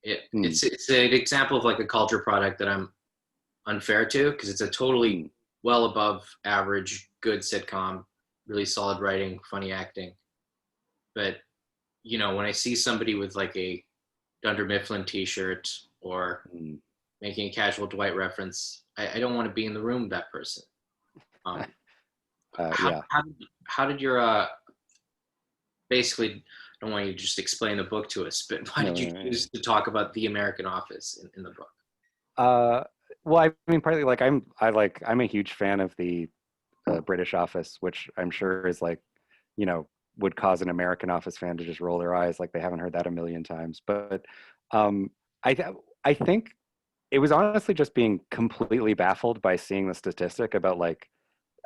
Mm, It's an example of like a culture product that I'm unfair to because it's a totally mm, well above average good sitcom, really solid writing, funny acting. But when I see somebody with like a Dunder Mifflin T-shirt or mm. making a casual Dwight reference, I don't want to be in the room with that person. Um, how, Yeah. how, how did your basically? I don't want you to just explain the book to us, but why No, did you no, no, choose to talk about the American Office in the book? Uh, well, I mean, partly like I'm a huge fan of the British Office, which I'm sure is like, you know, would cause an American Office fan to just roll their eyes like they haven't heard that a million times. But um, I think it was honestly just being completely baffled by seeing the statistic about like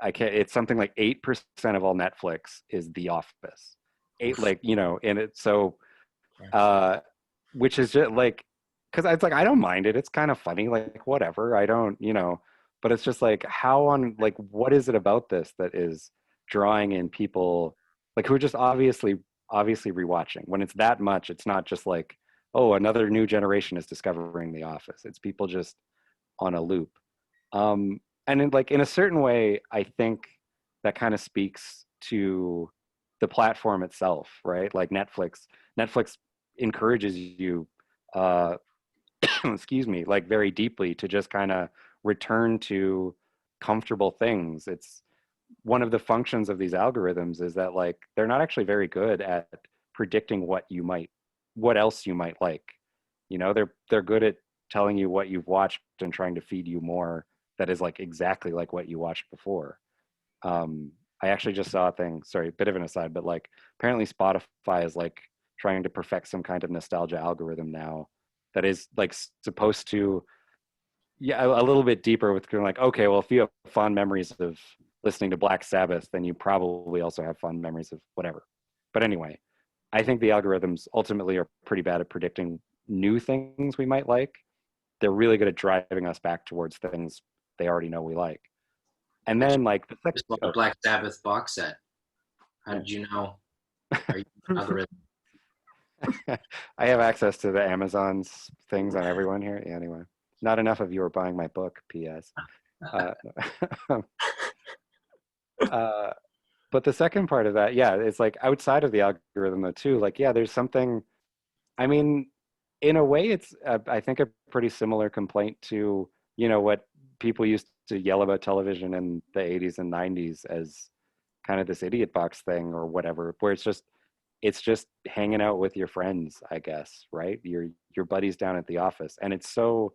I can't. It's something like 8% of all Netflix is The Office. Eight, Oof. like you know, and it's so Yeah. uh, which is just like because it's like I don't mind it. It's kind of funny, like whatever. I don't, you know, but it's just like how on like what is it about this that is drawing in people like who are just obviously rewatching when it's that much. It's not just like oh another new generation is discovering The Office. It's people just on a loop. And in a certain way, I think that kind of speaks to the platform itself, right? Like Netflix encourages you, uh, excuse me, like very deeply to just kind of return to comfortable things. It's one of the functions of these algorithms is that like they're not actually very good at predicting what else you might like. You know, they're good at telling you what you've watched and trying to feed you more that is like exactly like what you watched before. I actually just saw a thing, sorry, bit of an aside, but like apparently Spotify is like trying to perfect some kind of nostalgia algorithm now that is like supposed to, yeah, a little bit deeper with going like, okay, well, if you have fond memories of listening to Black Sabbath, then you probably also have fond memories of whatever. But anyway, I think the algorithms ultimately are pretty bad at predicting new things we might like, they're really good at driving us back towards things they already know we like. And then like the Just bought the Black Sabbath box set. How did you know? Are you an algorithm? I have access to the Amazon's things on everyone here. Yeah, anyway, not enough of you are buying my book. P.S. But the second part of that, yeah, it's like outside of the algorithm though too. Like, yeah, there's something. I mean, in a way, it's I think a pretty similar complaint to what people used to yell about television in the 80s and 90s as kind of this idiot box thing or whatever, where it's just hanging out with your friends, I guess, right? Your buddies down at the office. And it's so,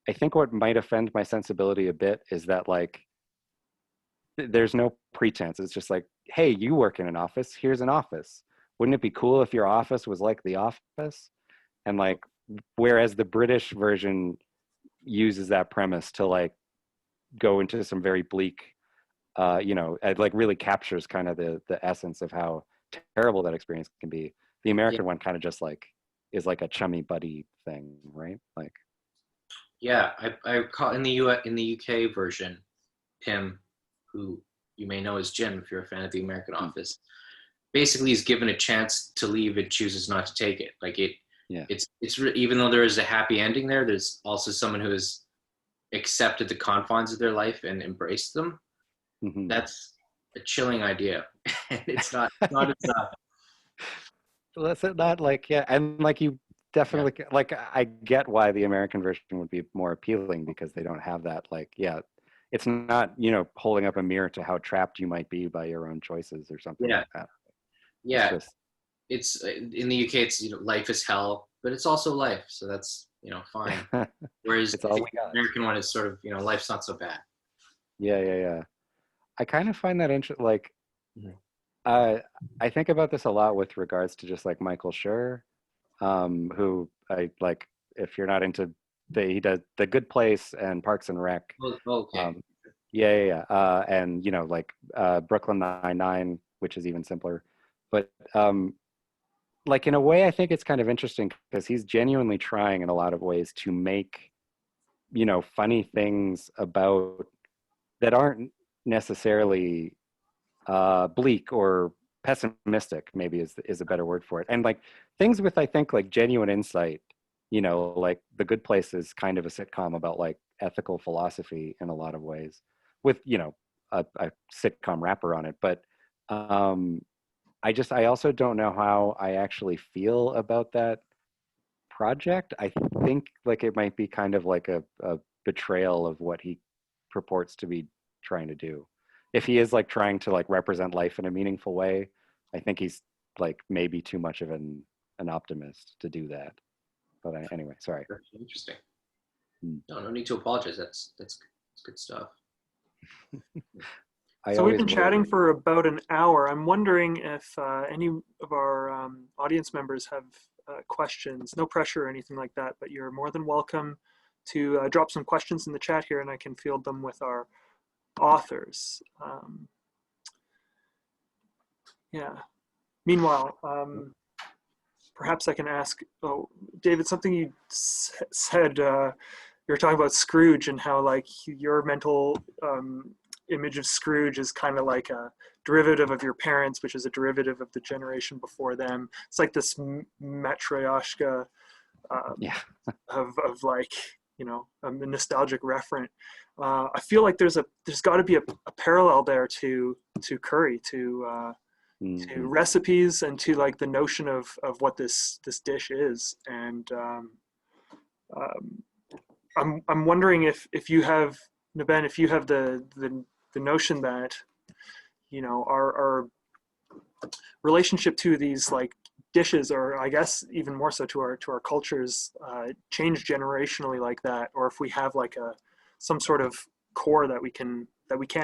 I think what might offend my sensibility a bit is that like there's no pretense. It's just like, hey, you work in an office, here's an office. Wouldn't it be cool if your office was like the office? And like, whereas the British version uses that premise to like go into some very bleak, it like really captures kind of the essence of how terrible that experience can be. The American one kind of just like is like a chummy buddy thing, right? Like, yeah, I call in the UK version, Pim, who you may know as Jim if you're a fan of the American Office, basically is given a chance to leave and chooses not to take it. Like even though there is a happy ending there, there's also someone who has accepted the confines of their life and embraced them. mm-hmm. That's a chilling idea. And it's not as well, that's not like, yeah, and like you definitely like I get why the American version would be more appealing because they don't have that, like, yeah, it's not holding up a mirror to how trapped you might be by your own choices or something like that. Yeah, it's in the UK it's life is hell, but it's also life, so that's fine. Whereas it's all we got. The American one is sort of life's not so bad. Yeah. I kind of find that interesting. Like, I think about this a lot with regards to just like Michael Schur, who I like. If you're not into, he does The Good Place and Parks and Rec. Okay. And like Brooklyn Nine-Nine, which is even simpler. But like in a way, I think it's kind of interesting because he's genuinely trying in a lot of ways to make funny things about that aren't necessarily bleak or pessimistic, maybe is a better word for it, and like things with I think like genuine insight. Like The Good Place is kind of a sitcom about like ethical philosophy in a lot of ways, with a sitcom wrapper on it. But I also don't know how I actually feel about that project. I think like it might be kind of like a betrayal of what he purports to be trying to do. If he is like trying to like represent life in a meaningful way, I think he's like maybe too much of an optimist to do that. But anyway, sorry. That's interesting. No need to apologize. That's good stuff. So we've been chatting for about an hour. I'm wondering if any of our audience members have questions. No pressure or anything like that, but you're more than welcome to drop some questions in the chat here and I can field them with our authors. Meanwhile, perhaps I can ask, David, something you said, you were talking about Scrooge and how like your mental image of Scrooge is kind of like a derivative of your parents, which is a derivative of the generation before them. It's like this matryoshka of like, a nostalgic referent. I feel like there's got to be a parallel there to curry, to recipes and to like the notion of what this dish is. And I'm wondering if you have, Naben, if you have the notion that our relationship to these like dishes, or I guess even more so to our cultures, change generationally like that, or if we have like some sort of core that we can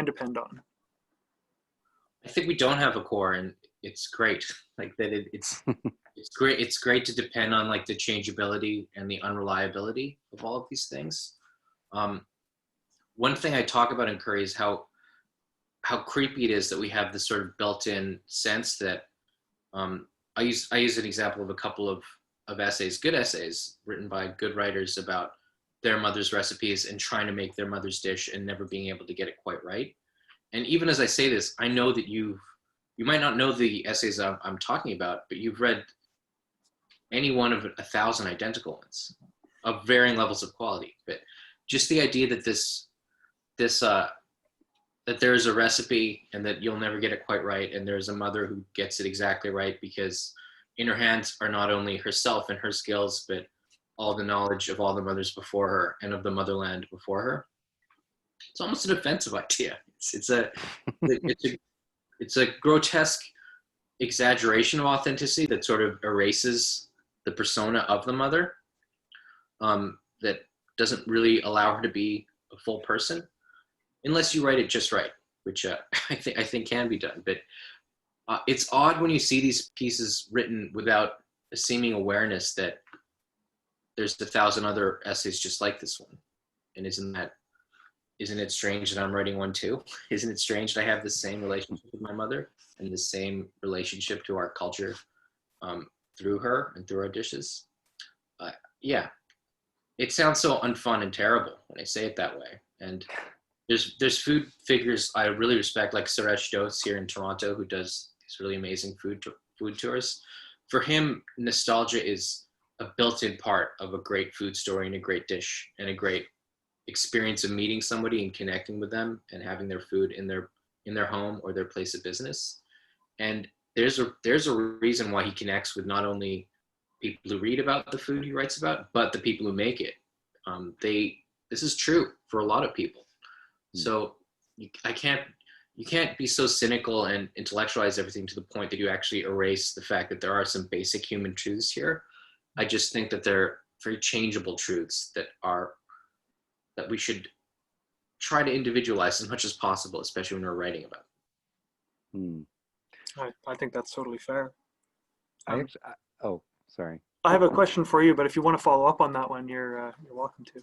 depend on. I think we don't have a core, and it's great. Like that, it's great. It's great to depend on like the changeability and the unreliability of all of these things. One thing I talk about in curry is how creepy it is that we have this sort of built-in sense that I use an example of a couple of of essays, good essays written by good writers about their mother's recipes and trying to make their mother's dish and never being able to get it quite right. And even as I say this, I know that you might not know the essays I'm talking about, but you've read any one of 1,000 identical ones of varying levels of quality. But just the idea that that there's a recipe and that you'll never get it quite right, and there's a mother who gets it exactly right because in her hands are not only herself and her skills, but all the knowledge of all the mothers before her and of the motherland before her. It's almost an offensive idea. It's a grotesque exaggeration of authenticity that sort of erases the persona of the mother, that doesn't really allow her to be a full person, unless you write it just right, which I think can be done. But it's odd when you see these pieces written without a seeming awareness that there's 1,000 other essays just like this one. And isn't it strange that I'm writing one too? Isn't it strange that I have the same relationship with my mother and the same relationship to our culture through her and through our dishes? Yeah, it sounds so unfun and terrible when I say it that way. And there's food figures I really respect, like Suresh Dose here in Toronto, who does these really amazing food tours. For him, nostalgia is a built-in part of a great food story and a great dish and a great experience of meeting somebody and connecting with them and having their food in their home or their place of business. And there's a reason why he connects with not only people who read about the food he writes about, but the people who make it. This is true for a lot of people. So you can't be so cynical and intellectualize everything to the point that you actually erase the fact that there are some basic human truths here. I just think that they're very changeable truths that we should try to individualize as much as possible, especially when we're writing about them. I think that's totally fair. Sorry. I have a question for you, but if you want to follow up on that one, you're welcome to.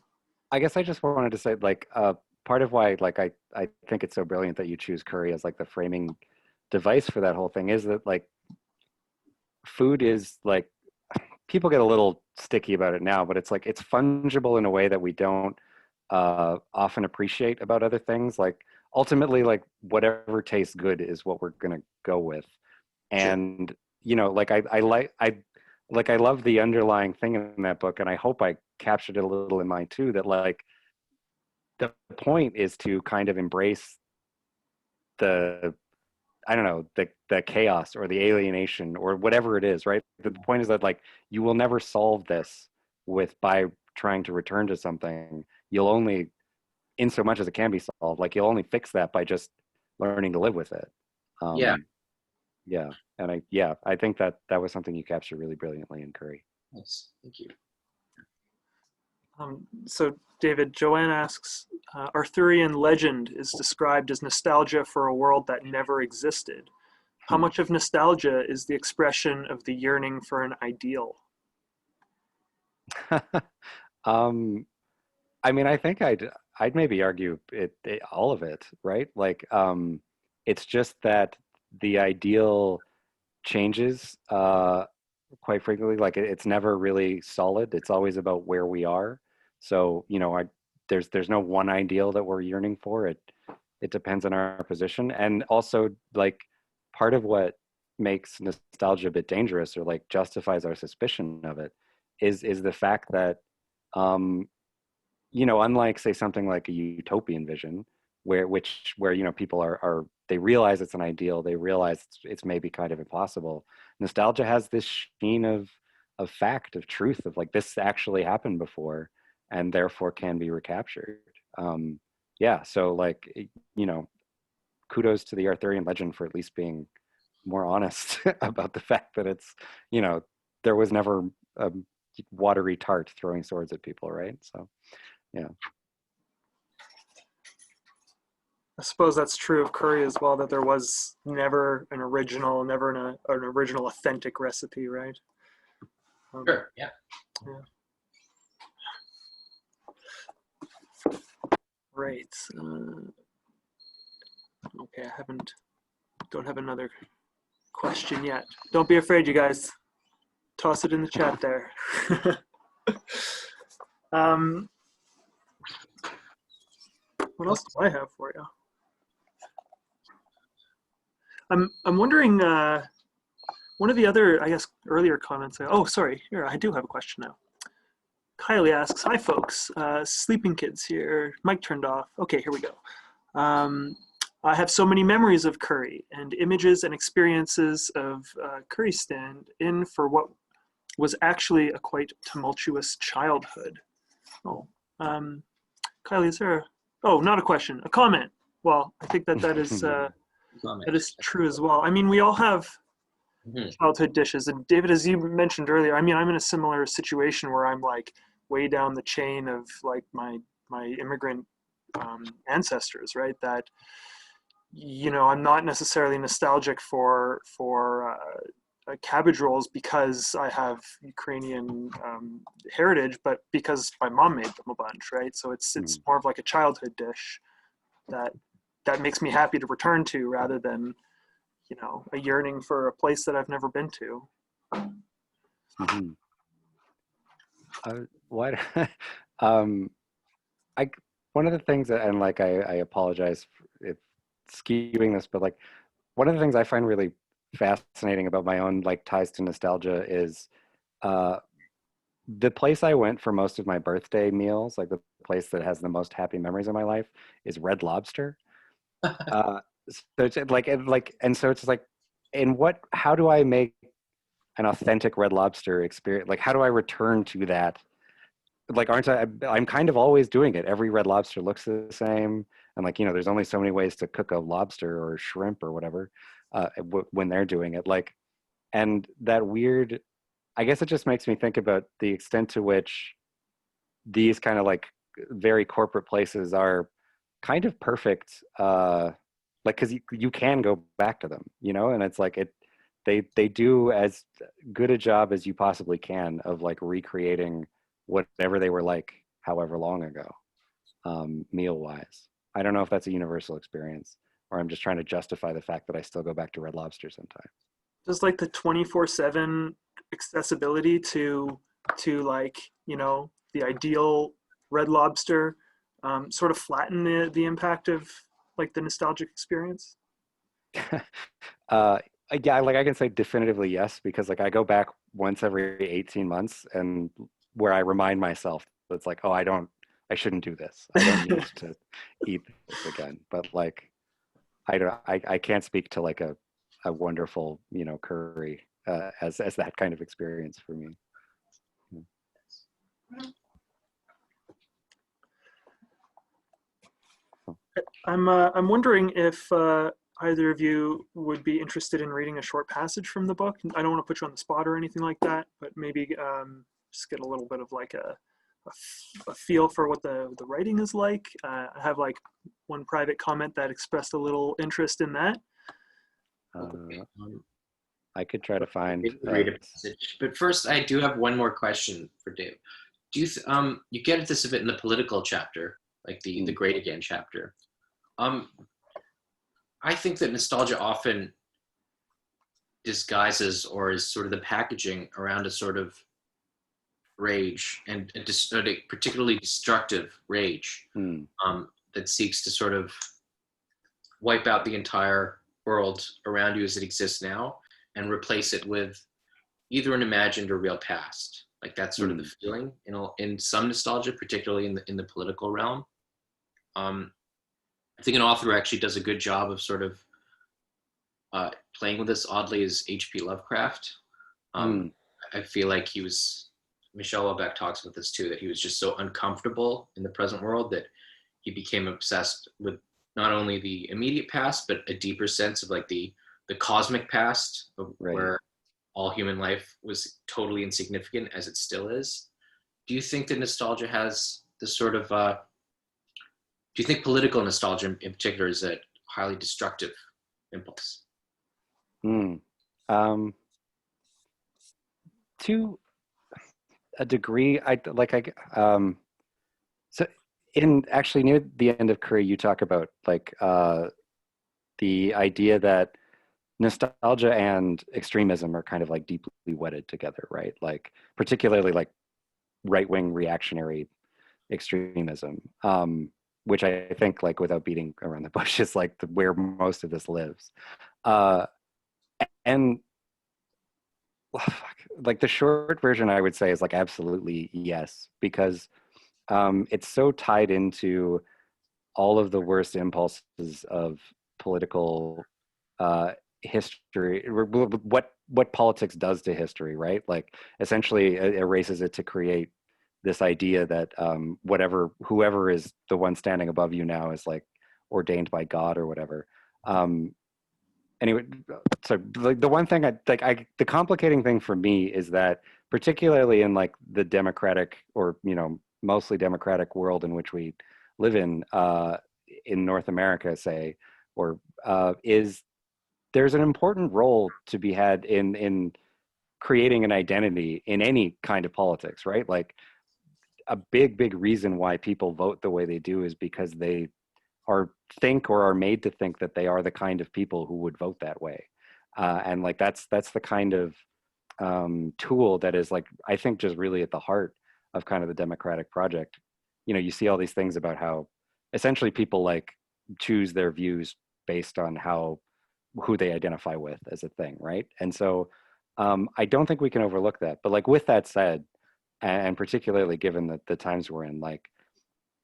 I guess I just wanted to say, like, part of why, like, I think it's so brilliant that you choose curry as like the framing device for that whole thing is that, like, food is, like, people get a little sticky about it now, but it's like it's fungible in a way that we don't often appreciate about other things. Like, ultimately, like, whatever tastes good is what we're gonna go with. And you know, like, I love the underlying thing in that book, and I hope I captured it a little in mine too, that, like, the point is to kind of embrace the, I don't know, the chaos or the alienation or whatever it is, right? The point is that, like, you will never solve this by trying to return to something. You'll only, in so much as it can be solved, like, you'll only fix that by just learning to live with it. Yeah. And I think that was something you captured really brilliantly in Curry. Nice, thank you. So David, Joanne asks, Arthurian legend is described as nostalgia for a world that never existed. How much of nostalgia is the expression of the yearning for an ideal? I mean, I think I'd maybe argue it all of it, right? Like, it's just that the ideal changes quite frequently. Like, it's never really solid. It's always about where we are. So, you know, there's no one ideal that we're yearning for. It depends on our position. And also, like, part of what makes nostalgia a bit dangerous, or like justifies our suspicion of it, is the fact that, you know, unlike, say, something like a utopian vision, where you know, people are they realize it's an ideal, they realize it's maybe kind of impossible. Nostalgia has this sheen of fact, of truth, of like, this actually happened before, and therefore can be recaptured. So, like, you know, kudos to the Arthurian legend for at least being more honest about the fact that it's, you know, there was never a watery tart throwing swords at people, right? So, yeah. I suppose that's true of curry as well, that there was never an original authentic recipe, right? Sure, yeah. Right. Okay, don't have another question yet. Don't be afraid, you guys. toss it in the chat there. um, what else do I have for you? I'm wondering, one of the other, I guess, earlier comments. Oh, sorry, here, I do have a question now. Kylie asks, hi folks, sleeping kids here, mic turned off. Okay, here we go. I have so many memories of Curry and images and experiences of Curry stand in for what was actually a quite tumultuous childhood. Oh, Kylie, is there not a question, a comment. Well, I think that is, that is true as well. I mean, we all have childhood dishes. And David, as you mentioned earlier, I mean, I'm in a similar situation where I'm like way down the chain of like my immigrant ancestors, right? That, you know, I'm not necessarily nostalgic for cabbage rolls because I have Ukrainian heritage, but because my mom made them a bunch, right? So it's more of like a childhood dish that makes me happy to return to rather than, you know, a yearning for a place that I've never been to. What? One of the things that, and like I apologize for skewing this, but like one of the things I find really fascinating about my own like ties to nostalgia is the place I went for most of my birthday meals, like the place that has the most happy memories of my life, is Red Lobster. So it's like, and so it's like, how do I make an authentic Red Lobster experience? Like, how do I return to that? Like, I'm kind of always doing it. Every Red Lobster looks the same. And like, you know, there's only so many ways to cook a lobster or shrimp or whatever when they're doing it. Like, and that weird, I guess it just makes me think about the extent to which these kind of like very corporate places are kind of perfect, like, because you can go back to them, you know, and it's like they do as good a job as you possibly can of like recreating whatever they were like however long ago, meal wise. I don't know if that's a universal experience or I'm just trying to justify the fact that I still go back to Red Lobster sometimes. Just like the 24/7 accessibility to like, you know, the ideal Red Lobster sort of flatten the impact of like the nostalgic experience? Yeah, like I can say definitively yes, because like I go back once every 18 months and where I remind myself that it's like, oh, I shouldn't do this. I don't need to eat this again. But like, I can't speak to like a wonderful, you know, curry as that kind of experience for me. I'm wondering if either of you would be interested in reading a short passage from the book. I don't want to put you on the spot or anything like that, but maybe just get a little bit of like a feel for what the writing is like. I have like one private comment that expressed a little interest in that. I could try to find read a passage, but first I do have one more question for Dave. Do you you get at this a bit in the political chapter, like the Great Again chapter? I think that nostalgia often disguises or is sort of the packaging around a sort of rage and a particularly destructive rage that seeks to sort of wipe out the entire world around you as it exists now and replace it with either an imagined or real past. Like that's sort of the feeling, you know, in some nostalgia, particularly in the political realm. I think an author actually does a good job of sort of playing with this oddly is H.P. Lovecraft. I feel like Michel Houellebecq talks about this too, that he was just so uncomfortable in the present world that he became obsessed with not only the immediate past, but a deeper sense of like the cosmic past of where all human life was totally insignificant as it still is. Do you think that nostalgia has this sort of, do you think political nostalgia in particular is a highly destructive impulse? To a degree, so in actually near the end of Curry, you talk about like the idea that nostalgia and extremism are kind of like deeply wedded together, right? Like particularly like right-wing reactionary extremism, which I think, like, without beating around the bush, is like where most of this lives. Uh, and like the short version, I would say, is like absolutely yes, because it's so tied into all of the worst impulses of political history, what politics does to history, right? Like essentially it erases it to create this idea that whoever is the one standing above you now is like ordained by God or whatever. Anyway, so like the one thing the complicating thing for me is that, particularly in like the democratic, or mostly democratic world in which we live in North America, say, or is there's an important role to be had in creating an identity in any kind of politics, right? Like a big reason why people vote the way they do is because they are made to think that they are the kind of people who would vote that way, and like that's the kind of tool that is, like, I think, just really at the heart of kind of the democratic project. You see all these things about how essentially people like choose their views based on who they identify with as a thing, right? And so I don't think we can overlook that. But like with that said, and particularly given the times we're in, like,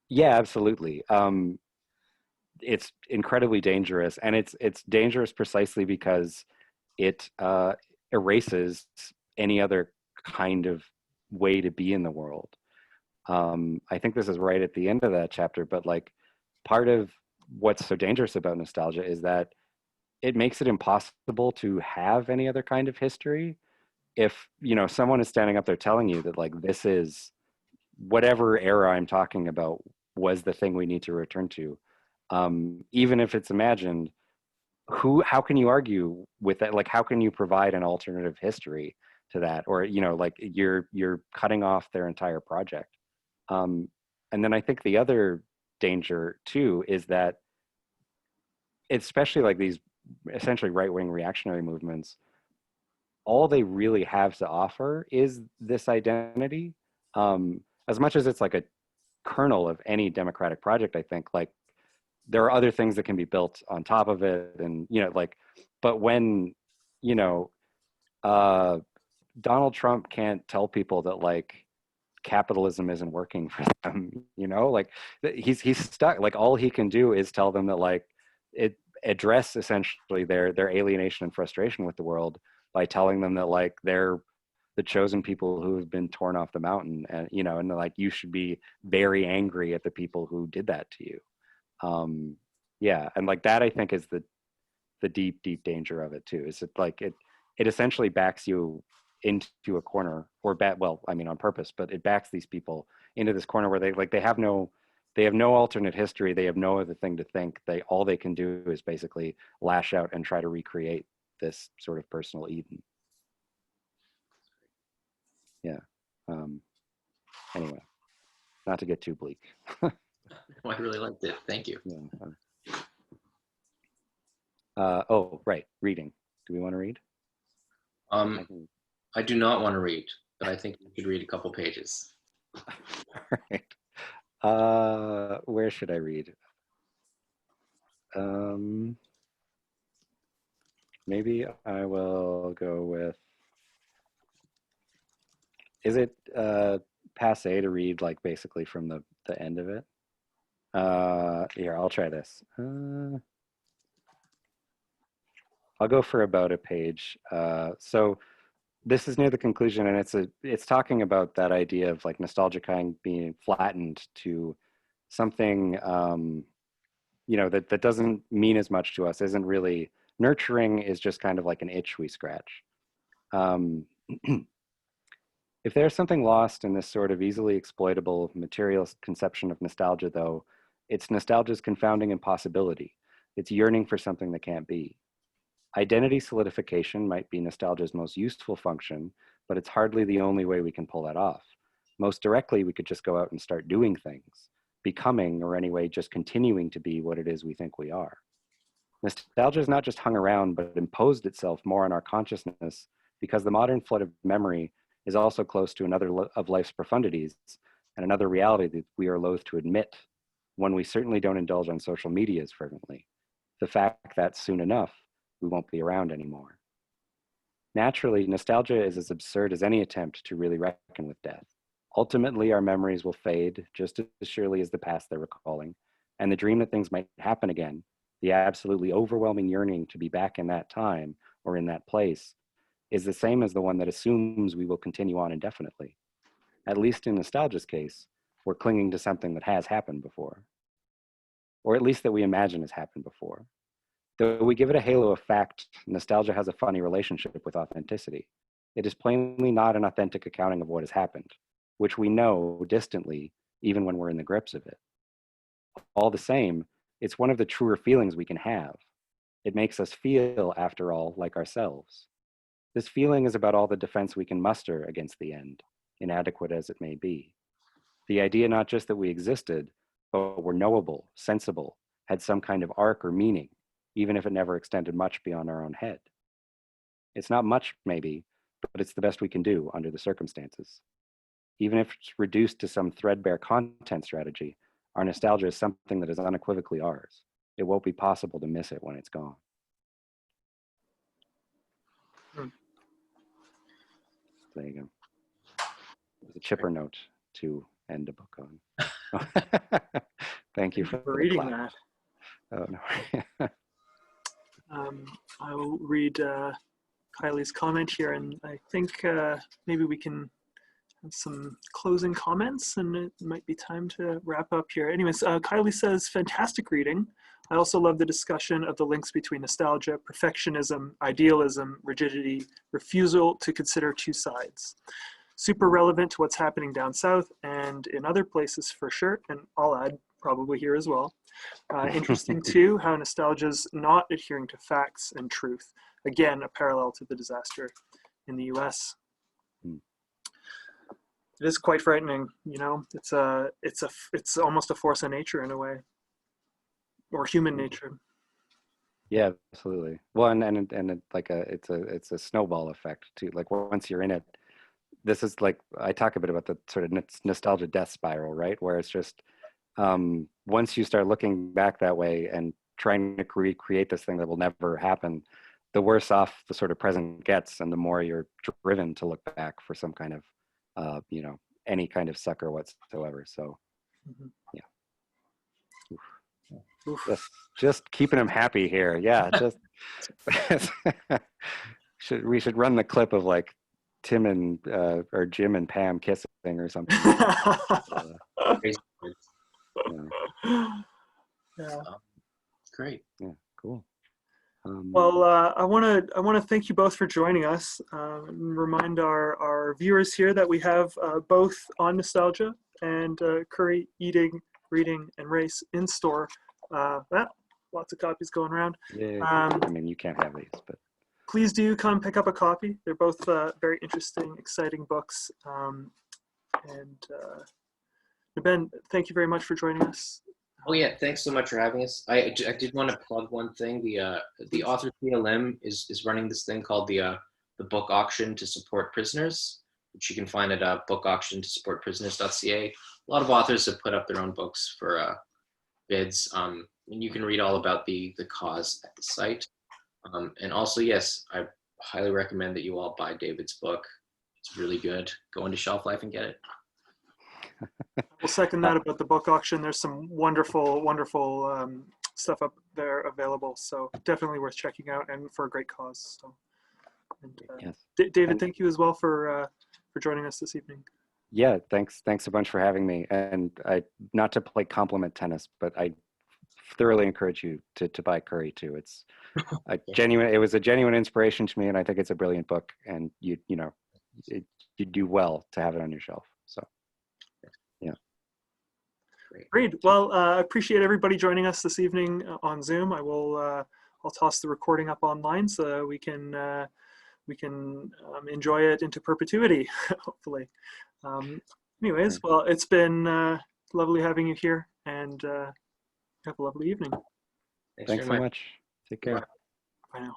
yeah, absolutely. It's incredibly dangerous, and it's dangerous precisely because it erases any other kind of way to be in the world. I think this is right at the end of that chapter, but like part of what's so dangerous about nostalgia is that it makes it impossible to have any other kind of history. If someone is standing up there telling you that, like, this is whatever era I'm talking about was the thing we need to return to, even if it's imagined, how can you argue with that? Like, how can you provide an alternative history to that? Or like you're cutting off their entire project. And then I think the other danger too is that, especially like these essentially right-wing reactionary movements, all they really have to offer is this identity. As much as it's like a kernel of any democratic project, I think, like, there are other things that can be built on top of it, and like, but when uh, Donald Trump can't tell people that, like, capitalism isn't working for them, like he's stuck. Like, all he can do is tell them that, like, it address essentially their alienation and frustration with the world by telling them that, like, they're the chosen people who have been torn off the mountain, and and like, you should be very angry at the people who did that to you. Yeah, and like that, I think, is the deep danger of it too. Is it like it essentially backs you into a corner, or well, I mean, on purpose, but it backs these people into this corner where they have no alternate history. They have no other thing to think. All they can do is basically lash out and try to recreate this sort of personal Eden. Yeah. Anyway, not to get too bleak. Oh, I really liked it. Thank you. Yeah. Oh, right. Reading. Do we want to read? I do not want to read, but I think we could read a couple pages. All right. Where should I read? Maybe I will go with. Is it passe to read, like, basically from the end of it? Here, I'll try this. I'll go for about a page. So this is near the conclusion, and it's talking about that idea of, like, nostalgia kind of being flattened to something that doesn't mean as much to us, isn't really nurturing, is just kind of like an itch we scratch. If there's something lost in this sort of easily exploitable materialist conception of nostalgia, though, it's nostalgia's confounding impossibility. It's yearning for something that can't be. Identity solidification might be nostalgia's most useful function, but it's hardly the only way we can pull that off. Most directly, we could just go out and start doing things, becoming, or anyway, just continuing to be what it is we think we are. Nostalgia is not just hung around, but imposed itself more on our consciousness because the modern flood of memory is also close to another of life's profundities and another reality that we are loath to admit, one we certainly don't indulge on social media as fervently: the fact that soon enough, we won't be around anymore. Naturally, nostalgia is as absurd as any attempt to really reckon with death. Ultimately, our memories will fade just as surely as the past they're recalling, and the dream that things might happen again, the absolutely overwhelming yearning to be back in that time or in that place, is the same as the one that assumes we will continue on indefinitely. At least in nostalgia's case, we're clinging to something that has happened before, or at least that we imagine has happened before. Though we give it a halo of fact, nostalgia has a funny relationship with authenticity. It is plainly not an authentic accounting of what has happened, which we know distantly, even when we're in the grips of it. All the same, it's one of the truer feelings we can have. It makes us feel, after all, like ourselves. This feeling is about all the defense we can muster against the end, inadequate as it may be. The idea not just that we existed, but were knowable, sensible, had some kind of arc or meaning, even if it never extended much beyond our own head. It's not much, maybe, but it's the best we can do under the circumstances. Even if it's reduced to some threadbare content strategy, our nostalgia is something that is unequivocally ours. It won't be possible to miss it when it's gone. There you go. There's a chipper note to end a book on. Thank you for reading that. Oh, no. I will read Kylie's comment here, and I think maybe we can have some closing comments, and it might be time to wrap up here. Anyways, Kylie says, fantastic reading. I also love the discussion of the links between nostalgia, perfectionism, idealism, rigidity, refusal to consider two sides. Super relevant to what's happening down south and in other places for sure, and I'll add probably here as well. Interesting too, how nostalgia's not adhering to facts and truth. Again, a parallel to the disaster in the US. It is quite frightening, you know. It's almost a force of nature in a way, or human nature. Yeah, absolutely. Well, and it's a snowball effect too. Like once you're in it, this is like, I talk a bit about the sort of nostalgia death spiral, right? Where it's just once you start looking back that way and trying to recreate this thing that will never happen, the worse off the sort of present gets, and the more you're driven to look back for some kind of any kind of succor whatsoever. So yeah. Oof. Just keeping him happy here. Yeah, just we should run the clip of like Tim and or Jim and Pam kissing or something. Yeah. Great. Yeah, cool. Well, I want to thank you both for joining us. And remind our viewers here that we have both On Nostalgia and Curry, Eating, Reading, and Race in store. Lots of copies going around. Yeah, I mean, you can't have these, but please do come pick up a copy. They're both very interesting, exciting books. Ben, thank you very much for joining us. Oh yeah, thanks so much for having us. I did want to plug one thing. The author Tia Lim is running this thing called the book auction to support prisoners, which you can find at bookauctiontosupportprisoners.ca. A lot of authors have put up their own books for bids, and you can read all about the cause at the site. And also, yes, I highly recommend that you all buy David's book. It's really good. Go into Shelf Life and get it. We'll second that about the book auction. There's some wonderful stuff up there available, so definitely worth checking out, and for a great cause. So, and, yes. David, thank you as well for joining us this evening. Yeah, thanks a bunch for having me. And not to play compliment tennis, but I thoroughly encourage you to buy Curry too. It's it was a genuine inspiration to me, and I think it's a brilliant book, and you do well to have it on your shelf. So yeah. Great. Well, I appreciate everybody joining us this evening on Zoom. I'll toss the recording up online so we can enjoy it into perpetuity, hopefully. Anyways, well, it's been lovely having you here, and have a lovely evening. Thanks so much. Take care. Bye now.